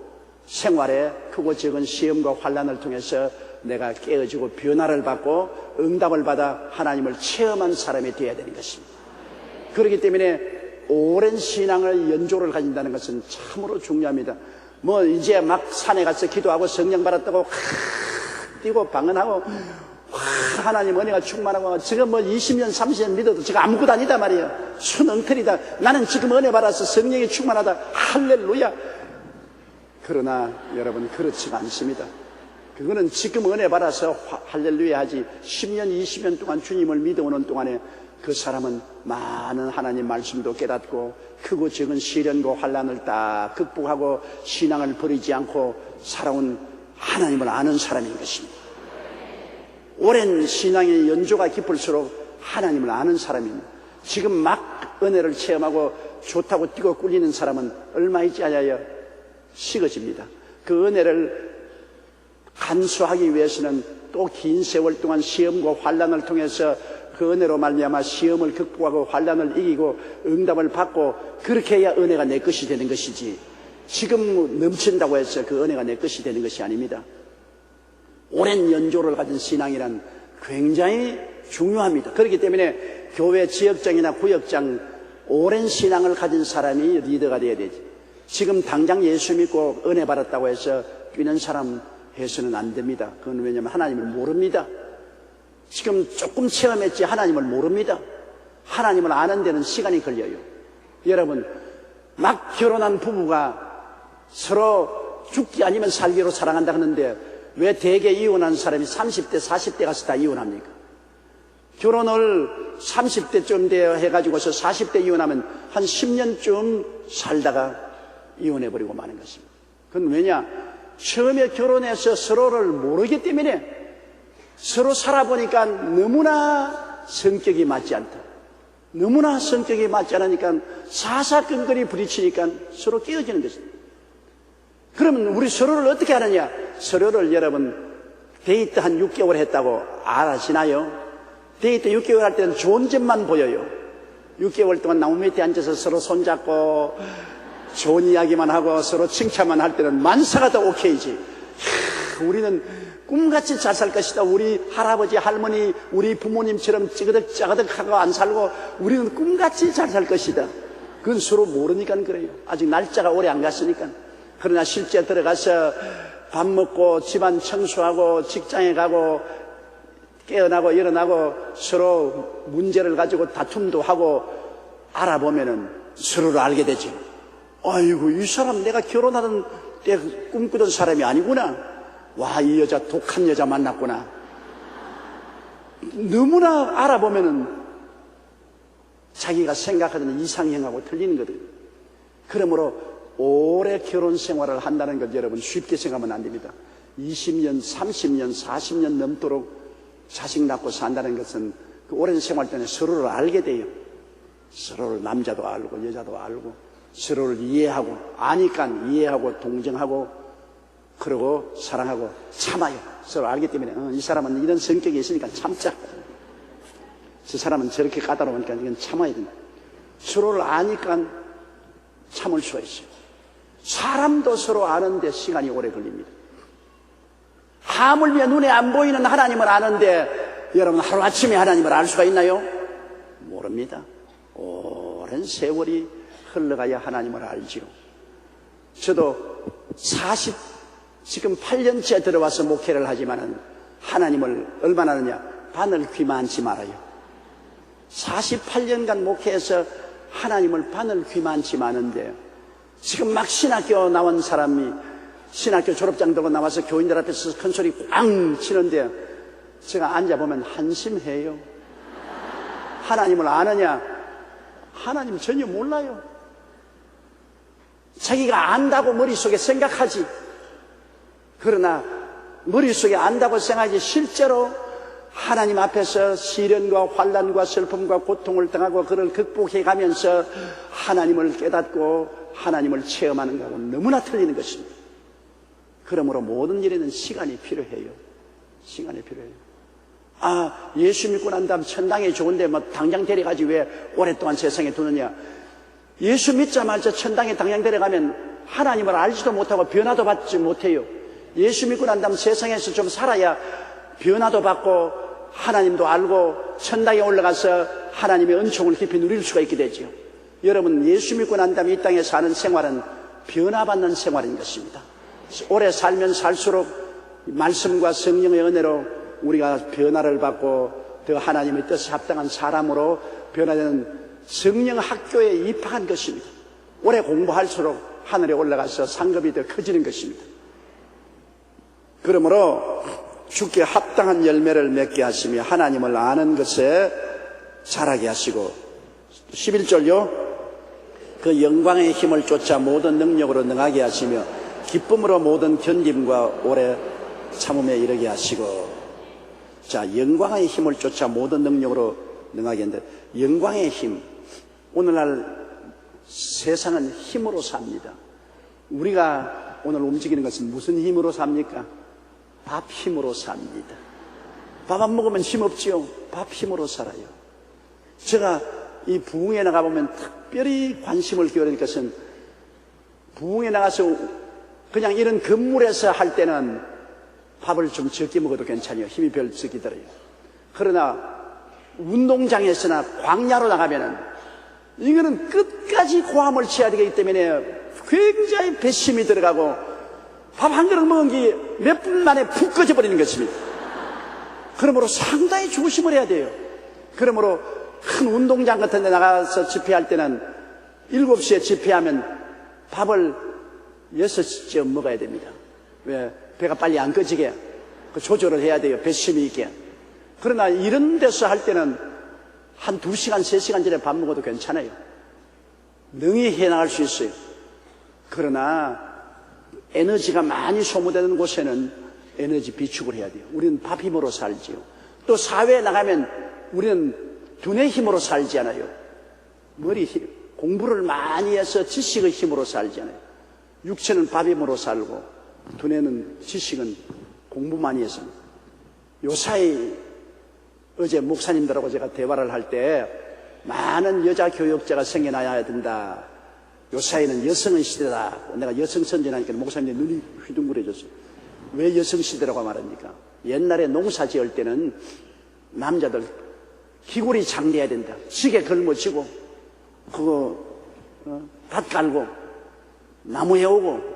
생활에 크고 적은 시험과 환난을 통해서 내가 깨어지고 변화를 받고 응답을 받아 하나님을 체험한 사람이 되어야 되는 것입니다. 그렇기 때문에 오랜 신앙을 연조를 가진다는 것은 참으로 중요합니다. 뭐 이제 막 산에 가서 기도하고 성령 받았다고 뛰고 방언하고 하나님 은혜가 충만하고 지금 뭐 20년 30년 믿어도 지금 아무것도 아니다 말이에요. 순엉터리다. 나는 지금 은혜 받아서 성령이 충만하다. 할렐루야. 그러나 여러분 그렇지가 않습니다. 그거는 지금 은혜 받아서 할렐루야 하지 10년 20년 동안 주님을 믿어오는 동안에 그 사람은 많은 하나님 말씀도 깨닫고 크고 적은 시련과 환난을 다 극복하고 신앙을 버리지 않고 살아온 하나님을 아는 사람인 것입니다. 오랜 신앙의 연조가 깊을수록 하나님을 아는 사람입니다. 지금 막 은혜를 체험하고 좋다고 뛰고 꿀리는 사람은 얼마 있지 않아요? 식어집니다. 그 은혜를 간수하기 위해서는 또 긴 세월 동안 시험과 환난을 통해서 그 은혜로 말미암아 시험을 극복하고 환난을 이기고 응답을 받고 그렇게 해야 은혜가 내 것이 되는 것이지 지금 넘친다고 해서 그 은혜가 내 것이 되는 것이 아닙니다. 오랜 연조를 가진 신앙이란 굉장히 중요합니다. 그렇기 때문에 교회 지역장이나 구역장 오랜 신앙을 가진 사람이 리더가 되어야 되지. 지금 당장 예수 믿고 은혜 받았다고 해서 뛰는 사람 해서는 안 됩니다. 그건 왜냐하면 하나님을 모릅니다. 지금 조금 체험했지 하나님을 모릅니다. 하나님을 아는 데는 시간이 걸려요. 여러분 막 결혼한 부부가 서로 죽기 아니면 살기로 사랑한다 하는데 왜 대개 이혼한 사람이 30대 40대 가서 다 이혼합니까? 결혼을 30대쯤 해가지고서 40대 이혼하면 한 10년쯤 살다가 이혼해버리고 마는 것입니다. 그건 왜냐? 처음에 결혼해서 서로를 모르기 때문에 서로 살아보니까 너무나 성격이 맞지 않다. 너무나 성격이 맞지 않으니까 사사건건이 부딪히니까 서로 깨어지는 것입니다. 그러면 우리 서로를 어떻게 하느냐? 서로를 여러분 데이트 한 6개월 했다고 아시나요? 데이트 6개월 할 때는 좋은 점만 보여요. 6개월 동안 나무 밑에 앉아서 서로 손잡고 좋은 이야기만 하고 서로 칭찬만 할 때는 만사가 다 오케이지. 우리는 꿈같이 잘 살 것이다. 우리 할아버지 할머니 우리 부모님처럼 찌그덕짜그덕하고 안 살고 우리는 꿈같이 잘 살 것이다. 그건 서로 모르니까 그래요. 아직 날짜가 오래 안 갔으니까. 그러나 실제 들어가서 밥 먹고 집안 청소하고 직장에 가고 깨어나고 일어나고 서로 문제를 가지고 다툼도 하고 알아보면은 서로를 알게 되죠. 아이고 이 사람 내가 결혼하던 때 꿈꾸던 사람이 아니구나. 와, 이 여자 독한 여자 만났구나. 너무나 알아보면은 자기가 생각하던 이상형하고 틀리는 거거든요. 그러므로 오래 결혼 생활을 한다는 것 여러분 쉽게 생각하면 안 됩니다. 20년, 30년, 40년 넘도록 자식 낳고 산다는 것은 그 오랜 생활 동안에 서로를 알게 돼요. 서로를 남자도 알고 여자도 알고 서로를 이해하고 아니까 이해하고 동정하고 그러고 사랑하고 참아요. 서로 알기 때문에 이 사람은 이런 성격이 있으니까 참자. 저 사람은 저렇게 까다로우니까 이건 참아야 된다. 서로를 아니까 참을 수가 있어요. 사람도 서로 아는데 시간이 오래 걸립니다. 하물며 눈에 안 보이는 하나님을 아는데 여러분 하루아침에 하나님을 알 수가 있나요? 모릅니다. 오랜 세월이 흘러가야 하나님을 알지요. 저도 지금 8년째 들어와서 목회를 하지만은 하나님을 얼마나 아느냐? 바늘 귀 많지 말아요. 48년간 목회해서 하나님을 바늘 귀 많지 많은데 지금 막 신학교 나온 사람이 신학교 졸업장 들고 나와서 교인들 앞에서 큰 소리 꽝 치는데 제가 앉아보면 한심해요. 하나님을 아느냐? 하나님 전혀 몰라요. 자기가 안다고 머릿속에 생각하지. 그러나 머릿속에 안다고 생각하지 실제로 하나님 앞에서 시련과 환난과 슬픔과 고통을 당하고 그를 극복해 가면서 하나님을 깨닫고 하나님을 체험하는 것하고는 너무나 틀리는 것입니다. 그러므로 모든 일에는 시간이 필요해요. 시간이 필요해요. 예수 믿고 난 다음 천당에 좋은데 뭐 당장 데려가지 왜 오랫동안 세상에 두느냐. 예수 믿자마자 천당에 당장 데려가면 하나님을 알지도 못하고 변화도 받지 못해요. 예수 믿고 난 다음 세상에서 좀 살아야 변화도 받고 하나님도 알고 천당에 올라가서 하나님의 은총을 깊이 누릴 수가 있게 되죠. 여러분 예수 믿고 난 다음에 이 땅에 사는 생활은 변화받는 생활인 것입니다. 오래 살면 살수록 말씀과 성령의 은혜로 우리가 변화를 받고 더 하나님의 뜻에 합당한 사람으로 변화되는 성령 학교에 입학한 것입니다. 오래 공부할수록 하늘에 올라가서 상급이 더 커지는 것입니다. 그러므로 주께 합당한 열매를 맺게 하시며 하나님을 아는 것에 자라게 하시고 11절요. 그 영광의 힘을 쫓아 모든 능력으로 능하게 하시며 기쁨으로 모든 견딤과 오래 참음에 이르게 하시고. 자, 영광의 힘을 쫓아 모든 능력으로 능하게 한다. 영광의 힘. 오늘날 세상은 힘으로 삽니다. 우리가 오늘 움직이는 것은 무슨 힘으로 삽니까? 밥 힘으로 삽니다. 밥 안 먹으면 힘 없지요. 밥 힘으로 살아요. 제가 이 부흥에 나가보면 특별히 관심을 기울이는 것은 부흥에 나가서 그냥 이런 건물에서 할 때는 밥을 좀 적게 먹어도 괜찮아요. 힘이 별 적게 들어요. 그러나 운동장에서나 광야로 나가면은 이거는 끝까지 고함을 치어야 되기 때문에 굉장히 배심이 들어가고 밥 한 그릇 먹은 게 몇 분 만에 푹 꺼져버리는 것입니다. 그러므로 상당히 조심을 해야 돼요. 그러므로 큰 운동장 같은 데 나가서 집회할 때는 7시에 집회하면 밥을 6시쯤 먹어야 됩니다. 왜? 배가 빨리 안 꺼지게 그 조절을 해야 돼요. 배심이 있게. 그러나 이런 데서 할 때는 한 2시간, 3시간 전에 밥 먹어도 괜찮아요. 능히 해나갈 수 있어요. 그러나 에너지가 많이 소모되는 곳에는 에너지 비축을 해야 돼요. 우리는 밥 힘으로 살지요. 또 사회에 나가면 우리는 두뇌 힘으로 살지 않아요. 머리 힘, 공부를 많이 해서 지식의 힘으로 살지 않아요. 육체는 밥 힘으로 살고 두뇌는 지식은 공부 많이 해서. 요사이 어제 목사님들하고 제가 대화를 할 때 많은 여자 교역자가 생겨나야 된다. 요사이는 여성의 시대다. 내가 여성 선전하니까 목사님들 눈이 휘둥그레졌어요. 왜 여성 시대라고 말합니까? 옛날에 농사 지을 때는 남자들 기골이 장대해야 된다. 지게 걸머지고 그거 밭 갈고 나무 해오고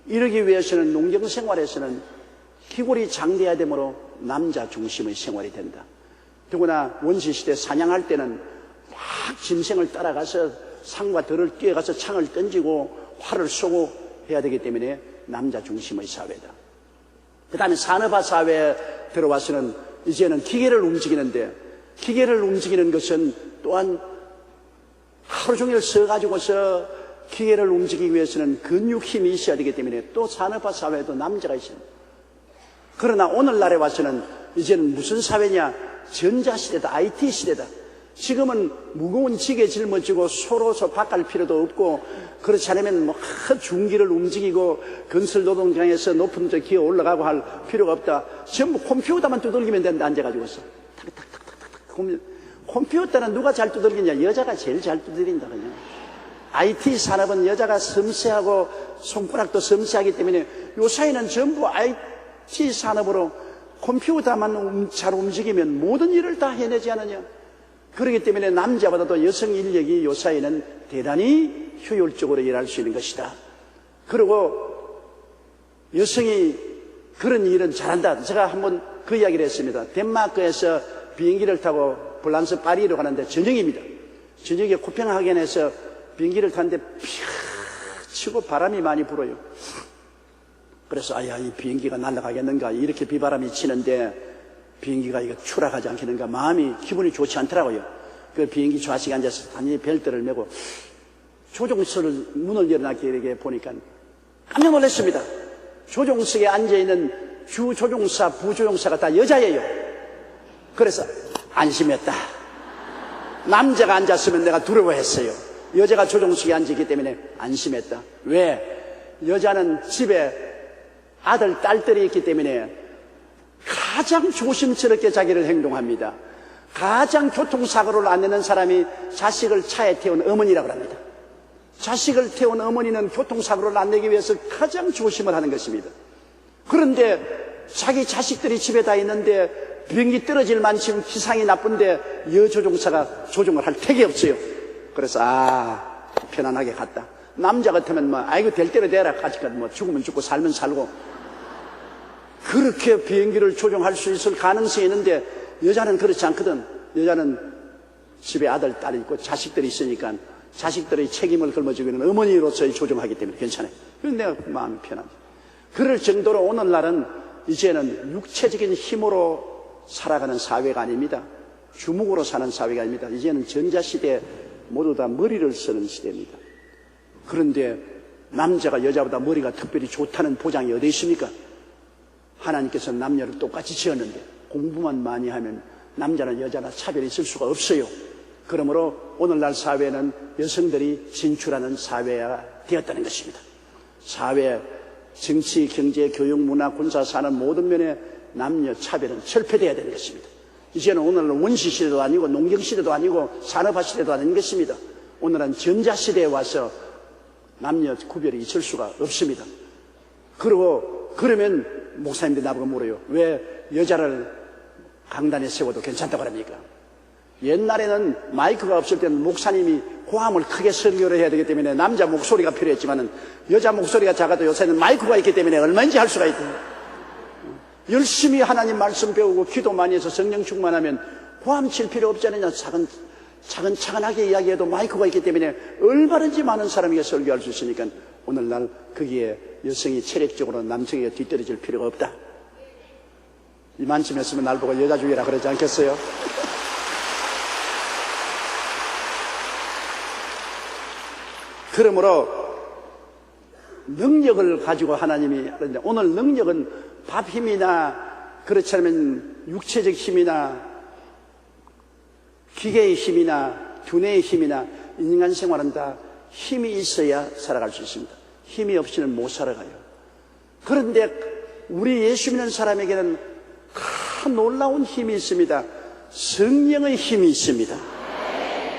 이러기 위해서는 농경생활에서는 기골이 장대해야 되므로 남자 중심의 생활이 된다. 더구나 원시시대 사냥할 때는 막 짐승을 따라가서 상과 들을 뛰어가서 창을 던지고 활을 쏘고 해야 되기 때문에 남자 중심의 사회다. 그 다음에 산업화 사회에 들어와서는 이제는 기계를 움직이는데 기계를 움직이는 것은 또한 하루 종일 써가지고서 기계를 움직이기 위해서는 근육 힘이 있어야 되기 때문에 또 산업화 사회에도 남자가 있습니다. 그러나 오늘날에 와서는 이제는 무슨 사회냐? 전자시대다, IT 시대다. 지금은 무거운 지게 짊어지고 서로 바꿀 필요도 없고, 그렇지 않으면 뭐 중기를 움직이고 건설 노동장에서 높은 데 기어 올라가고 할 필요가 없다. 전부 컴퓨터만 두들기면 된다. 앉아가지고서 탁탁탁탁탁. 컴퓨터는 누가 잘 두들기냐? 여자가 제일 잘 두들긴다. 그냥 IT 산업은 여자가 섬세하고 손가락도 섬세하기 때문에 요사이는 전부 IT 산업으로 컴퓨터만 잘 움직이면 모든 일을 다 해내지 않느냐. 그렇기 때문에 남자보다도 여성 인력이 요사이는 대단히 효율적으로 일할 수 있는 것이다. 그리고 여성이 그런 일은 잘한다. 제가 한번 그 이야기를 했습니다. 덴마크에서 비행기를 타고 프랑스 파리로 가는데 저녁입니다. 저녁에 코펜하겐에서 비행기를 탔는데 피아 치고 바람이 많이 불어요. 그래서 아야, 이 비행기가 날아가겠는가, 이렇게 비바람이 치는데 비행기가 이거 추락하지 않겠는가, 마음이 기분이 좋지 않더라고요. 그 비행기 좌식에 앉아서 단히 벨트를 메고 조종석을 문을 열어놨게 이렇게 보니까 깜짝 놀랐습니다. 조종석에 앉아있는 주조종사, 부조종사가 다 여자예요. 그래서 안심했다. 남자가 앉았으면 내가 두려워했어요. 여자가 조종석에 앉았기 때문에 안심했다. 왜? 여자는 집에 아들, 딸들이 있기 때문에 가장 조심스럽게 자기를 행동합니다. 가장 교통사고를 안 내는 사람이 자식을 차에 태운 어머니라고 합니다. 자식을 태운 어머니는 교통사고를 안 내기 위해서 가장 조심을 하는 것입니다. 그런데 자기 자식들이 집에 다 있는데 비행기 떨어질 만큼 기상이 나쁜데 여조종사가 조종을 할 택이 없어요. 그래서 편안하게 갔다. 남자 같으면 뭐 아이고 될 대로 되라, 까짓까지 뭐 죽으면 죽고 살면 살고 그렇게 비행기를 조종할 수 있을 가능성이 있는데 여자는 그렇지 않거든. 여자는 집에 아들, 딸이 있고 자식들이 있으니까 자식들의 책임을 걸머쥐고 있는 어머니로서의 조종하기 때문에 괜찮아요. 그런데 내가 마음이 편하죠. 그럴 정도로 오늘날은 이제는 육체적인 힘으로 살아가는 사회가 아닙니다. 주먹으로 사는 사회가 아닙니다. 이제는 전자시대 모두 다 머리를 쓰는 시대입니다. 그런데 남자가 여자보다 머리가 특별히 좋다는 보장이 어디 있습니까? 하나님께서 남녀를 똑같이 지었는데 공부만 많이 하면 남자나 여자나 차별이 있을 수가 없어요. 그러므로 오늘날 사회는 여성들이 진출하는 사회가 되었다는 것입니다. 사회, 정치, 경제, 교육, 문화, 군사, 산업 모든 면에 남녀 차별은 철폐되어야 되는 것입니다. 이제는 오늘은 원시 시대도 아니고 농경 시대도 아니고 산업화 시대도 아닌 것입니다. 오늘은 전자 시대에 와서 남녀 구별이 있을 수가 없습니다. 그러면 목사님들이 나보고 물어요. 왜 여자를 강단에 세워도 괜찮다고 합니까? 옛날에는 마이크가 없을 때는 목사님이 고함을 크게 설교를 해야 되기 때문에 남자 목소리가 필요했지만 여자 목소리가 작아도 요새는 마이크가 있기 때문에 얼마인지 할 수가 있거든요. 열심히 하나님 말씀 배우고 기도 많이 해서 성령 충만하면 고함 칠 필요 없지 않느냐. 차근차근하게 이야기해도 마이크가 있기 때문에 얼마든지 많은 사람에게 설교할 수 있으니까 오늘날 거기에 여성이 체력적으로 남성에게 뒤떨어질 필요가 없다. 이만쯤 했으면 날 보고 여자주의라 그러지 않겠어요? 그러므로 능력을 가지고 하나님이 하는데 오늘 능력은 밥 힘이나 그렇지 않으면 육체적 힘이나 기계의 힘이나 두뇌의 힘이나 인간 생활은 다 힘이 있어야 살아갈 수 있습니다. 힘이 없이는 못 살아가요. 그런데 우리 예수 믿는 사람에게는 큰 놀라운 힘이 있습니다. 성령의 힘이 있습니다.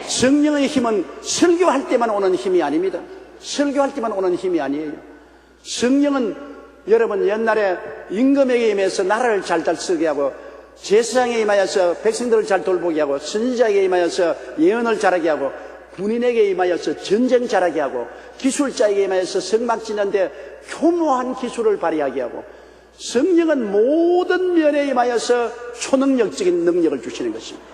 성령의 힘은 설교할 때만 오는 힘이 아닙니다. 설교할 때만 오는 힘이 아니에요. 성령은 여러분 옛날에 임금에게 임해서 나라를 잘 쓰게 하고 제사장에 임하여서 백성들을 잘 돌보게 하고 선지자에게 임하여서 예언을 잘하게 하고 군인에게 임하여서 전쟁 잘하게 하고 기술자에게 임하여서 성막 짓는데 교묘한 기술을 발휘하게 하고 성령은 모든 면에 임하여서 초능력적인 능력을 주시는 것입니다.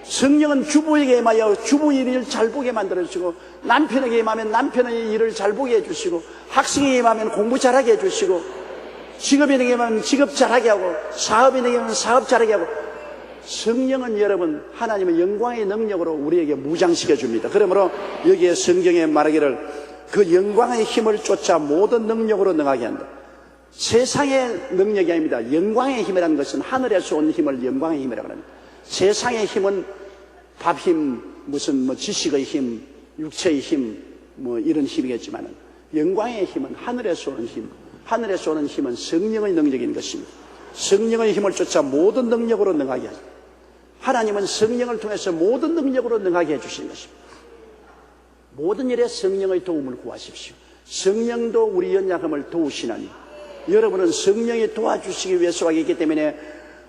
성령은 주부에게 임하여 주부 일을 잘 보게 만들어주시고 남편에게 임하면 남편의 일을 잘 보게 해주시고 학생에게 임하면 공부 잘하게 해주시고 직업인에게 임하면 직업 잘하게 하고 사업인에게 임하면 사업 잘하게 하고 성령은 여러분 하나님의 영광의 능력으로 우리에게 무장시켜 줍니다. 그러므로 여기에 성경에 말하기를 그 영광의 힘을 쫓아 모든 능력으로 능하게 한다. 세상의 능력이 아닙니다. 영광의 힘이라는 것은 하늘에서 온 힘을 영광의 힘이라고 합니다. 세상의 힘은 밥 힘, 무슨 지식의 힘, 육체의 힘, 이런 힘이겠지만 영광의 힘은 하늘에서 오는 힘, 하늘에서 오는 힘은 성령의 능력인 것입니다. 성령의 힘을 쫓아 모든 능력으로 능하게 하죠. 하나님은 성령을 통해서 모든 능력으로 능하게 해주시는 것입니다. 모든 일에 성령의 도움을 구하십시오. 성령도 우리 연약함을 도우시나니 여러분은 성령이 도와주시기 위해서 하기 있기 때문에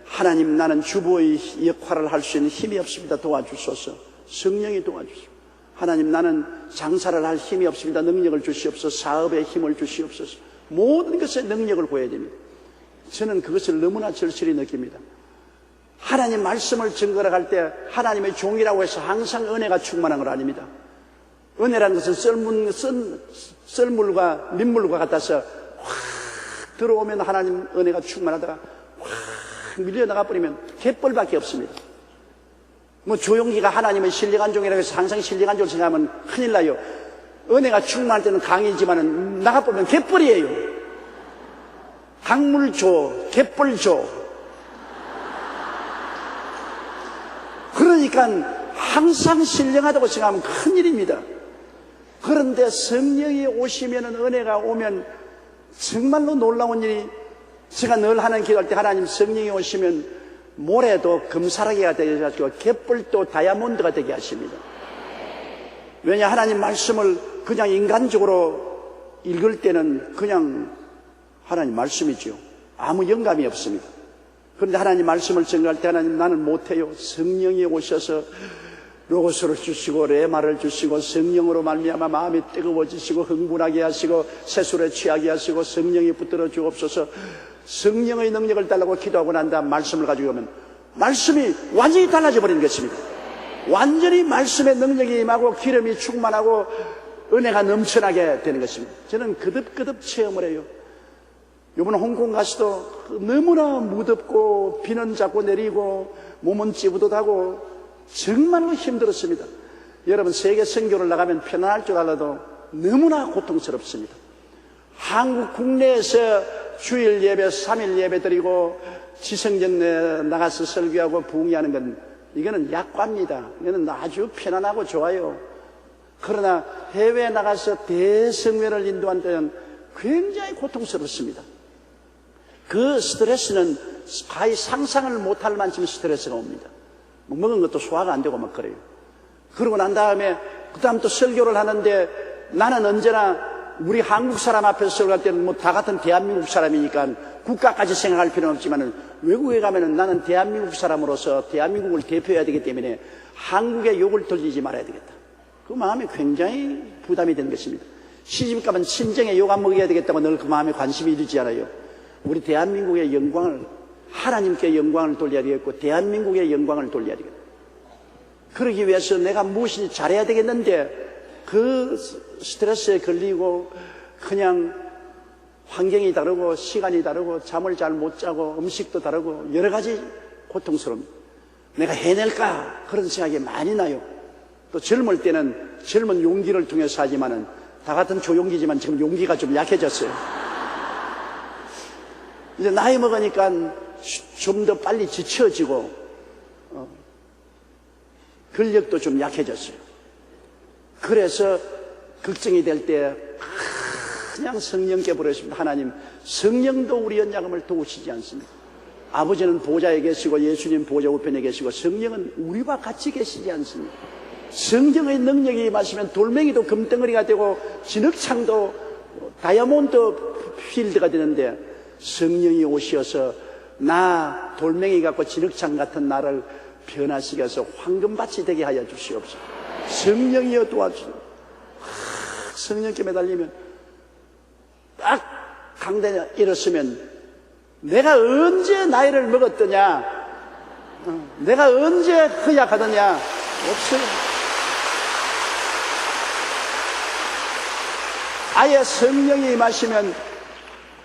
하나님, 나는 주부의 역할을 할 수 있는 힘이 없습니다. 도와주소서. 성령이 도와주시오. 하나님, 나는 장사를 할 힘이 없습니다. 능력을 주시옵소서. 사업에 힘을 주시옵소서. 모든 것에 능력을 구해야 됩니다. 저는 그것을 너무나 절실히 느낍니다. 하나님 말씀을 증거를 할 때 하나님의 종이라고 해서 항상 은혜가 충만한 건 아닙니다. 은혜라는 것은 썰물과 민물과 같아서 확 들어오면 하나님 은혜가 충만하다가 확 밀려나가 버리면 갯벌밖에 없습니다. 조용기가 하나님의 신령한 종이라고 해서 항상 신령한 종 생각하면 큰일 나요. 은혜가 충만할 때는 강이지만 나가보면 갯벌이에요. 강물조, 갯벌조. 그러니까 항상 신령하다고 생각하면 큰일입니다. 그런데 성령이 오시면, 은혜가 오면 정말로 놀라운 일이, 제가 늘 하는 기도할 때 하나님 성령이 오시면 모래도 금사라기가 되게 하시고 갯벌도 다이아몬드가 되게 하십니다. 왜냐, 하나님 말씀을 그냥 인간적으로 읽을 때는 그냥 하나님 말씀이죠. 아무 영감이 없습니다. 그런데 하나님 말씀을 증거할 때 하나님, 나는 못해요. 성령이 오셔서 로고스를 주시고 레마를 주시고 성령으로 말미암아 마음이 뜨거워지시고 흥분하게 하시고 세술에 취하게 하시고 성령이 붙들어 주옵소서. 성령의 능력을 달라고 기도하고 난 다음 말씀을 가지고 오면 말씀이 완전히 달라져 버리는 것입니다. 완전히 말씀의 능력이 임하고 기름이 충만하고 은혜가 넘쳐나게 되는 것입니다. 저는 거듭거듭 체험을 해요. 이번 홍콩 가서도 너무나 무덥고 비는 자꾸 내리고 몸은 찌부듯하고 정말로 힘들었습니다. 여러분, 세계 선교를 나가면 편안할 줄 알아도 너무나 고통스럽습니다. 한국 국내에서 주일 예배, 3일 예배 드리고 지성전에 나가서 설교하고 부흥하는 건 이거는 약과입니다. 이거는 아주 편안하고 좋아요. 그러나 해외에 나가서 대성회를 인도한 때는 굉장히 고통스럽습니다. 그 스트레스는 거의 상상을 못할 만큼 스트레스가 옵니다. 먹은 것도 소화가 안 되고 막 그래요. 그러고 난 다음에 그 다음 또 설교를 하는데 나는 언제나 우리 한국 사람 앞에서 설교할 때는 다 같은 대한민국 사람이니까 국가까지 생각할 필요는 없지만 외국에 가면은 나는 대한민국 사람으로서 대한민국을 대표해야 되기 때문에 한국의 욕을 들리지 말아야 되겠다. 그 마음이 굉장히 부담이 된 것입니다. 시집가면 친정에 욕 안 먹여야 되겠다고 늘 그 마음에 관심이 이르지 않아요. 우리 대한민국의 영광을, 하나님께 영광을 돌려야 되겠고 대한민국의 영광을 돌려야 되겠다. 그러기 위해서 내가 무엇인지 잘해야 되겠는데 그 스트레스에 걸리고 그냥 환경이 다르고 시간이 다르고 잠을 잘 못 자고 음식도 다르고 여러 가지 고통스럽습니다. 내가 해낼까 그런 생각이 많이 나요. 또 젊을 때는 젊은 용기를 통해서 하지만은 다 같은 조용기지만 지금 용기가 좀 약해졌어요. 이제 나이 먹으니까 좀 더 빨리 지쳐지고 근력도 좀 약해졌어요. 그래서 걱정이 될 때 그냥 성령께 부르십니다. 하나님, 성령도 우리 연약함을 도우시지 않습니다. 아버지는 보좌에 계시고 예수님 보좌 우편에 계시고 성령은 우리와 같이 계시지 않습니다. 성령의 능력이 임하시면 돌멩이도 금덩어리가 되고 진흙창도 다이아몬드 필드가 되는데 성령이 오셔서 나 돌멩이 같고 진흙창 같은 나를 변화시켜서 황금밭이 되게 하여 주시옵소서. 성령이여 도와주시오. 성령께 매달리면 딱 강단에 일었으면 내가 언제 나이를 먹었더냐, 내가 언제 허약하더냐 없어요. 아예 성령이 임하시면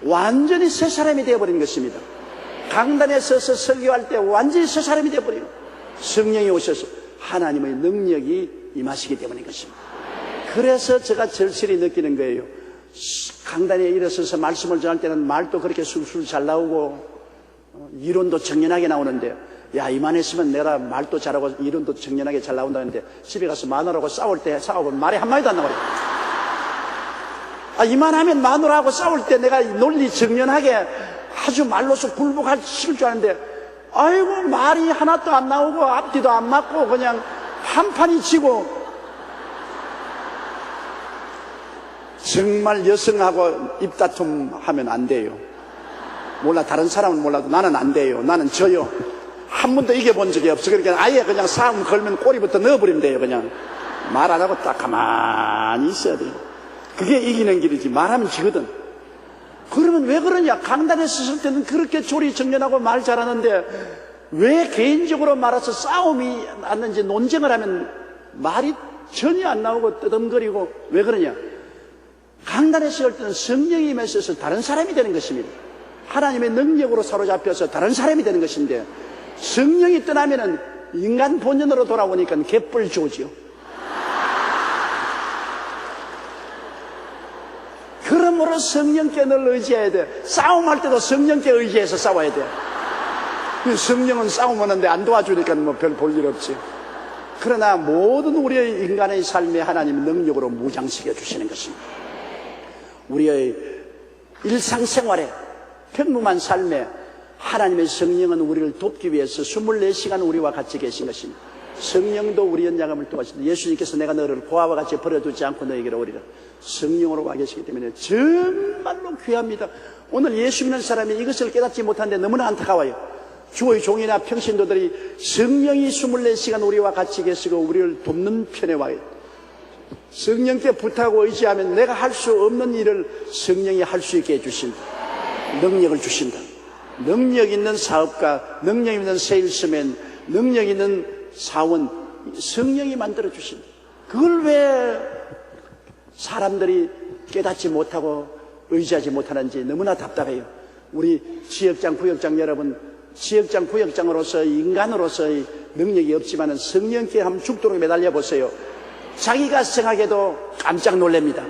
완전히 새 사람이 되어버리는 것입니다. 강단에 서서 설교할 때 완전히 새 사람이 되어버려요. 성령이 오셔서 하나님의 능력이 임하시기 때문인 것입니다. 그래서 제가 절실히 느끼는 거예요. 강단에 일어서서 말씀을 전할 때는 말도 그렇게 술술 잘 나오고 이론도 정연하게 나오는데, 야, 이만했으면 내가 말도 잘하고 이론도 정연하게 잘 나온다는데 집에 가서 마누라하고 싸울 때 싸우고 말이 한마디도 안 나와요. 이만하면 마누라하고 싸울 때 내가 논리 정연하게 아주 말로서 굴복할 줄 아는데, 아이고 말이 하나도 안 나오고 앞뒤도 안 맞고 그냥 한판이 치고. 정말 여성하고 입다툼 하면 안 돼요. 몰라, 다른 사람은 몰라도 나는 안 돼요. 나는 져요. 한 번도 이겨본 적이 없어. 그러니까 아예 그냥 싸움 걸면 꼬리부터 넣어버리면 돼요. 그냥 말 안 하고 딱 가만히 있어야 돼요. 그게 이기는 길이지. 말하면 지거든. 그러면 왜 그러냐? 강단에 섰을 때는 그렇게 조리 정연하고 말 잘하는데 왜 개인적으로 말아서 싸움이 났는지 논쟁을 하면 말이 전혀 안 나오고 뜨듬거리고. 왜 그러냐? 강단에 섰을 때는 성령이 임해서 다른 사람이 되는 것입니다. 하나님의 능력으로 사로잡혀서 다른 사람이 되는 것인데, 성령이 떠나면은 인간 본연으로 돌아오니까 개뿔조지요. 그러므로 성령께 늘 의지해야 돼. 싸움할 때도 성령께 의지해서 싸워야 돼. 성령은 싸움하는데 안 도와주니까 뭐 별 볼 일 없지. 그러나 모든 우리의 인간의 삶에 하나님의 능력으로 무장시켜 주시는 것입니다. 우리의 일상생활에, 평범한 삶에 하나님의 성령은 우리를 돕기 위해서 24시간 우리와 같이 계신 것입니다. 성령도 우리 연약함을 도와주십니다. 예수님께서 내가 너를 고아와 같이 버려두지 않고 너에게로 오리라. 성령으로 와 계시기 때문에 정말로 귀합니다. 오늘 예수 믿는 사람이 이것을 깨닫지 못하는데 너무나 안타까워요. 주의 종이나 평신도들이 성령이 24시간 우리와 같이 계시고 우리를 돕는 편에 와요. 성령께 부탁하고 의지하면 내가 할 수 없는 일을 성령이 할 수 있게 해주신다. 능력을 주신다. 능력 있는 사업가, 능력 있는 세일스맨, 능력 있는 사원, 성령이 만들어 주신다. 그걸 왜 사람들이 깨닫지 못하고 의지하지 못하는지 너무나 답답해요. 우리 지역장, 구역장 여러분, 지역장, 구역장으로서 인간으로서의 능력이 없지만 성령께 한번 죽도록 매달려 보세요. 자기가 생각해도 깜짝 놀랍니다.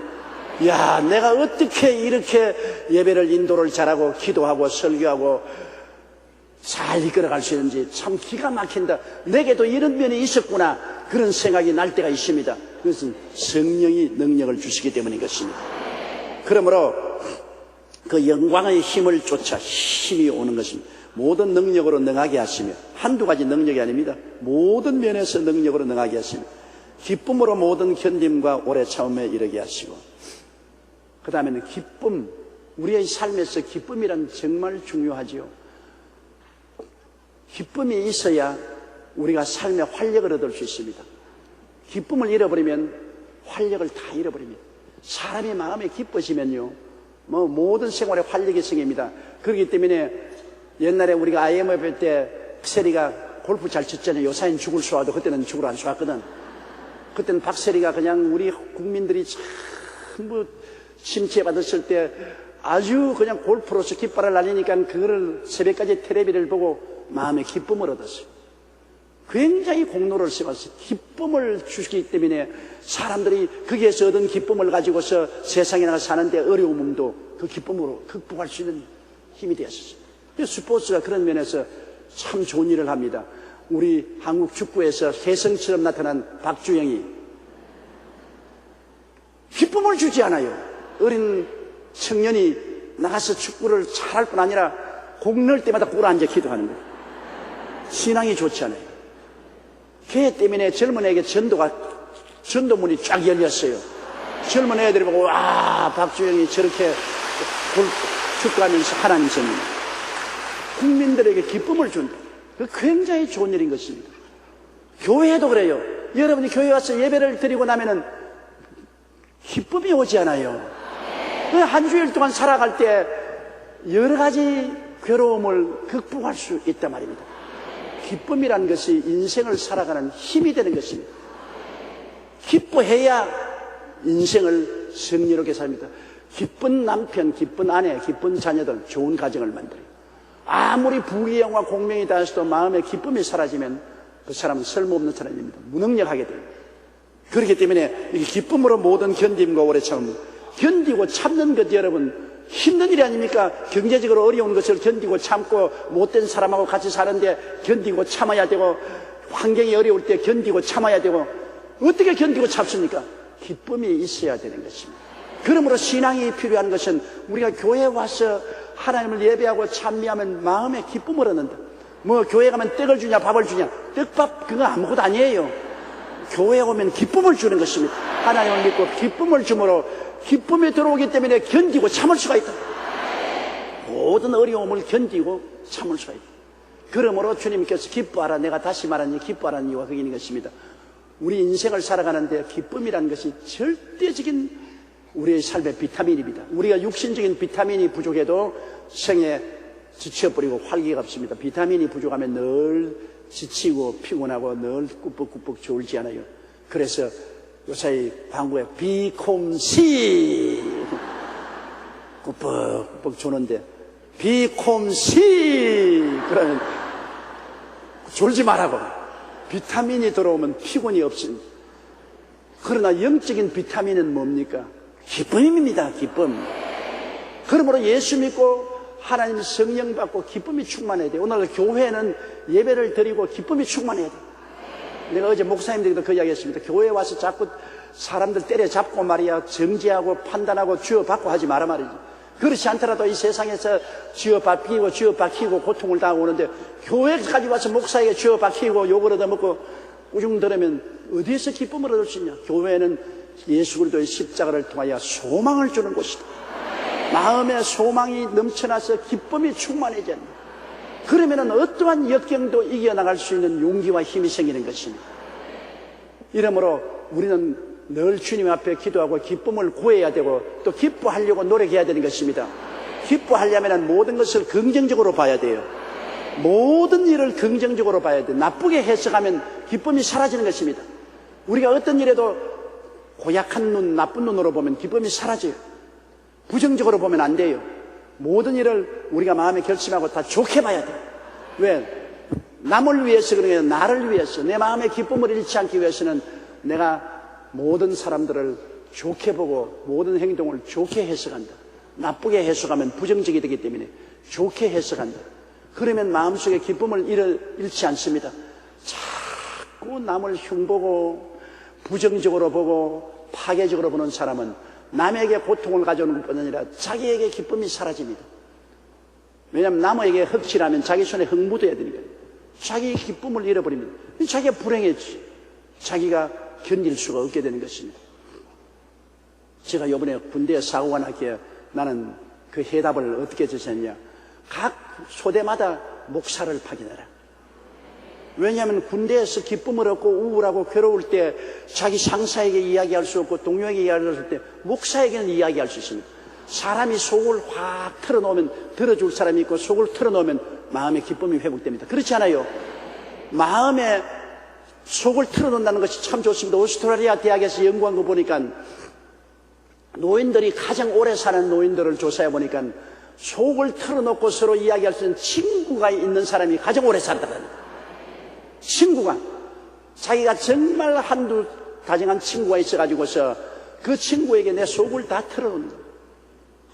야, 내가 어떻게 이렇게 예배를 인도를 잘하고 기도하고 설교하고 잘 이끌어갈 수 있는지 참 기가 막힌다. 내게도 이런 면이 있었구나. 그런 생각이 날 때가 있습니다. 그것은 성령이 능력을 주시기 때문인 것입니다. 그러므로 그 영광의 힘을 쫓아 힘이 오는 것입니다. 모든 능력으로 능하게 하시며, 한두 가지 능력이 아닙니다. 모든 면에서 능력으로 능하게 하시며, 기쁨으로 모든 견딤과 오래 참음에 이르게 하시고, 그 다음에는 기쁨. 우리의 삶에서 기쁨이란 정말 중요하지요. 기쁨이 있어야 우리가 삶의 활력을 얻을 수 있습니다. 기쁨을 잃어버리면 활력을 다 잃어버립니다. 사람이 마음에 기뻐지면요, 모든 생활에 활력이 생깁니다. 그렇기 때문에 옛날에 우리가 IMF 때 박세리가 골프 잘 쳤잖아요. 요사인 죽을 쏘아도 그때는 죽을 안 쏘았거든. 그때는 박세리가 그냥 우리 국민들이 전부 침체받았을 때 아주 그냥 골프로서 깃발을 날리니까 그거를 새벽까지 텔레비를 보고 마음의 기쁨을 얻었어요. 굉장히 공로를 세웠어요. 기쁨을 주시기 때문에 사람들이 거기에서 얻은 기쁨을 가지고서 세상에 나가 사는데 어려움도 그 기쁨으로 극복할 수 있는 힘이 되었어요. 스포츠가 그런 면에서 참 좋은 일을 합니다. 우리 한국 축구에서 혜성처럼 나타난 박주영이 기쁨을 주지 않아요. 어린 청년이 나가서 축구를 잘할 뿐 아니라 공 넣을 때마다 꿇어 앉아 기도하는 거예요. 신앙이 좋지 않아요. 걔 때문에 젊은 애에게 전도문이 쫙 열렸어요. 젊은 애들이 보고, 와, 박주영이 저렇게 축구하면서 하나님 전입니다. 국민들에게 기쁨을 준다. 그 굉장히 좋은 일인 것입니다. 교회도 그래요. 여러분이 교회 와서 예배를 드리고 나면은 기쁨이 오지 않아요. 한 주일 동안 살아갈 때 여러 가지 괴로움을 극복할 수 있단 말입니다. 기쁨이란 것이 인생을 살아가는 힘이 되는 것입니다. 기뻐해야 인생을 승리롭게 삽니다. 기쁜 남편, 기쁜 아내, 기쁜 자녀들, 좋은 가정을 만들어요. 아무리 부귀영화 공명이 닿았어도 마음에 기쁨이 사라지면 그 사람은 쓸모없는 사람입니다. 무능력하게 됩니다. 그렇기 때문에 이 기쁨으로 모든 견딤과 오래 참음. 견디고 참는 것 여러분 힘든 일이 아닙니까? 경제적으로 어려운 것을 견디고 참고 못된 사람하고 같이 사는데 견디고 참아야 되고 환경이 어려울 때 견디고 참아야 되고 어떻게 견디고 참습니까? 기쁨이 있어야 되는 것입니다. 그러므로 신앙이 필요한 것은 우리가 교회에 와서 하나님을 예배하고 찬미하면 마음에 기쁨을 얻는다. 뭐 교회 가면 떡을 주냐 밥을 주냐, 떡밥 그거 아무것도 아니에요. 교회에 오면 기쁨을 주는 것입니다. 하나님을 믿고 기쁨을 주므로 기쁨이 들어오기 때문에 견디고 참을 수가 있다. 모든 어려움을 견디고 참을 수가 있다. 그러므로 주님께서 기뻐하라, 내가 다시 말하니 기뻐하라는 이유가 거기 있는 것입니다. 우리 인생을 살아가는데 기쁨이라는 것이 절대적인 우리의 삶의 비타민입니다. 우리가 육신적인 비타민이 부족해도 생에 지쳐버리고 활기가 없습니다. 비타민이 부족하면 늘 지치고 피곤하고 늘 꾸벅꾸벅 졸지 않아요. 그래서 요사이 광고에 비콤시 꾸벅꾸벅 조는데 비콤시 그러면 졸지 말라고. 비타민이 들어오면 피곤이 없습니다. 그러나 영적인 비타민은 뭡니까? 기쁨입니다. 기쁨. 그러므로 예수 믿고 하나님 성령 받고 기쁨이 충만해야 돼요. 오늘 교회는 예배를 드리고 기쁨이 충만해야 돼요. 내가 어제 목사님들에게도 그 이야기 했습니다. 교회에 와서 자꾸 사람들 때려잡고 말이야 정죄하고 판단하고 쥐어받고 하지 마라 말이지. 그렇지 않더라도 이 세상에서 쥐어박히고 쥐어박히고 고통을 당하고 오는데 교회까지 와서 목사에게 쥐어박히고 욕을 얻어먹고 꾸중 들으면 어디에서 기쁨을 얻을 수 있냐. 교회는 예수 그리스도의 십자가를 통하여 소망을 주는 곳이다. 마음에 소망이 넘쳐나서 기쁨이 충만해져야 합니다. 그러면 어떠한 역경도 이겨나갈 수 있는 용기와 힘이 생기는 것입니다. 이러므로 우리는 늘 주님 앞에 기도하고 기쁨을 구해야 되고 또 기뻐하려고 노력해야 되는 것입니다. 기뻐하려면 모든 것을 긍정적으로 봐야 돼요. 모든 일을 긍정적으로 봐야 돼요. 나쁘게 해석하면 기쁨이 사라지는 것입니다. 우리가 어떤 일에도 고약한 눈, 나쁜 눈으로 보면 기쁨이 사라져요. 부정적으로 보면 안 돼요. 모든 일을 우리가 마음에 결심하고 다 좋게 봐야 돼요. 왜? 남을 위해서 그런 게 아니라 나를 위해서, 내 마음의 기쁨을 잃지 않기 위해서는 내가 모든 사람들을 좋게 보고 모든 행동을 좋게 해석한다. 나쁘게 해석하면 부정적이 되기 때문에 좋게 해석한다. 그러면 마음속에 기쁨을 잃지 않습니다. 자꾸 남을 흉보고 부정적으로 보고 파괴적으로 보는 사람은 남에게 고통을 가져오는 것뿐 아니라 자기에게 기쁨이 사라집니다. 왜냐하면 남에게 흙칠하면 자기 손에 흙 묻어야 되니까 자기 기쁨을 잃어버립니다. 자기가 불행했지. 자기가 견딜 수가 없게 되는 것입니다. 제가 이번에 군대에 사고가 났기에 나는 그 해답을 어떻게 제시했냐. 각 소대마다 목사를 파견해라. 왜냐하면 군대에서 기쁨을 얻고 우울하고 괴로울 때 자기 상사에게 이야기할 수 없고 동료에게 이야기할 수 없을 때 목사에게는 이야기할 수 있습니다. 사람이 속을 확 털어놓으면 들어줄 사람이 있고 속을 털어놓으면 마음의 기쁨이 회복됩니다. 그렇지 않아요? 마음에 속을 털어놓는다는 것이 참 좋습니다. 오스트레일리아 대학에서 연구한 거 보니까 노인들이 가장 오래 사는 노인들을 조사해 보니까 속을 털어놓고 서로 이야기할 수 있는 친구가 있는 사람이 가장 오래 산다는 거예요. 친구가 자기가 정말 한두 다정한 친구가 있어가지고서 그 친구에게 내 속을 다 털어놓는 거예요.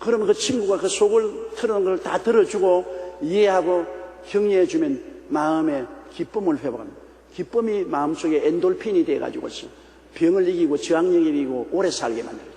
그러면 그 친구가 그 속을 털어놓은 걸 다 들어주고 이해하고 격려해주면 마음의 기쁨을 회복합니다. 기쁨이 마음속에 엔돌핀이 돼가지고서 병을 이기고 저항력을 이기고 오래 살게 만들어요.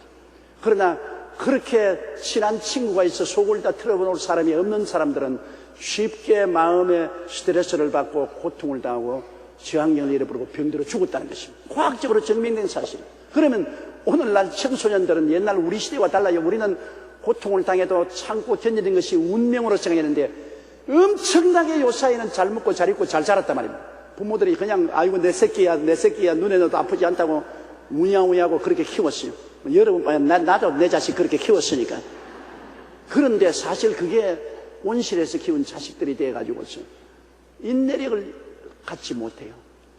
그러나 그렇게 친한 친구가 있어 속을 다 털어놓을 사람이 없는 사람들은 쉽게 마음의 스트레스를 받고 고통을 당하고 저항력을 잃어버리고 병들어 죽었다는 것입니다. 과학적으로 증명된 사실입니다. 그러면 오늘날 청소년들은 옛날 우리 시대와 달라요. 우리는 고통을 당해도 참고 견디는 것이 운명으로 생각했는데 엄청나게 요사이는 잘 먹고 잘 입고 잘 자랐단 말입니다. 부모들이 그냥 아이고 내 새끼야 눈에 넣어도 아프지 않다고 우냐우냐하고 그렇게 키웠어요. 여러분 나도 내 자식 그렇게 키웠으니까. 그런데 사실 그게 온실에서 키운 자식들이 돼가지고서 인내력을 갖지 못해요.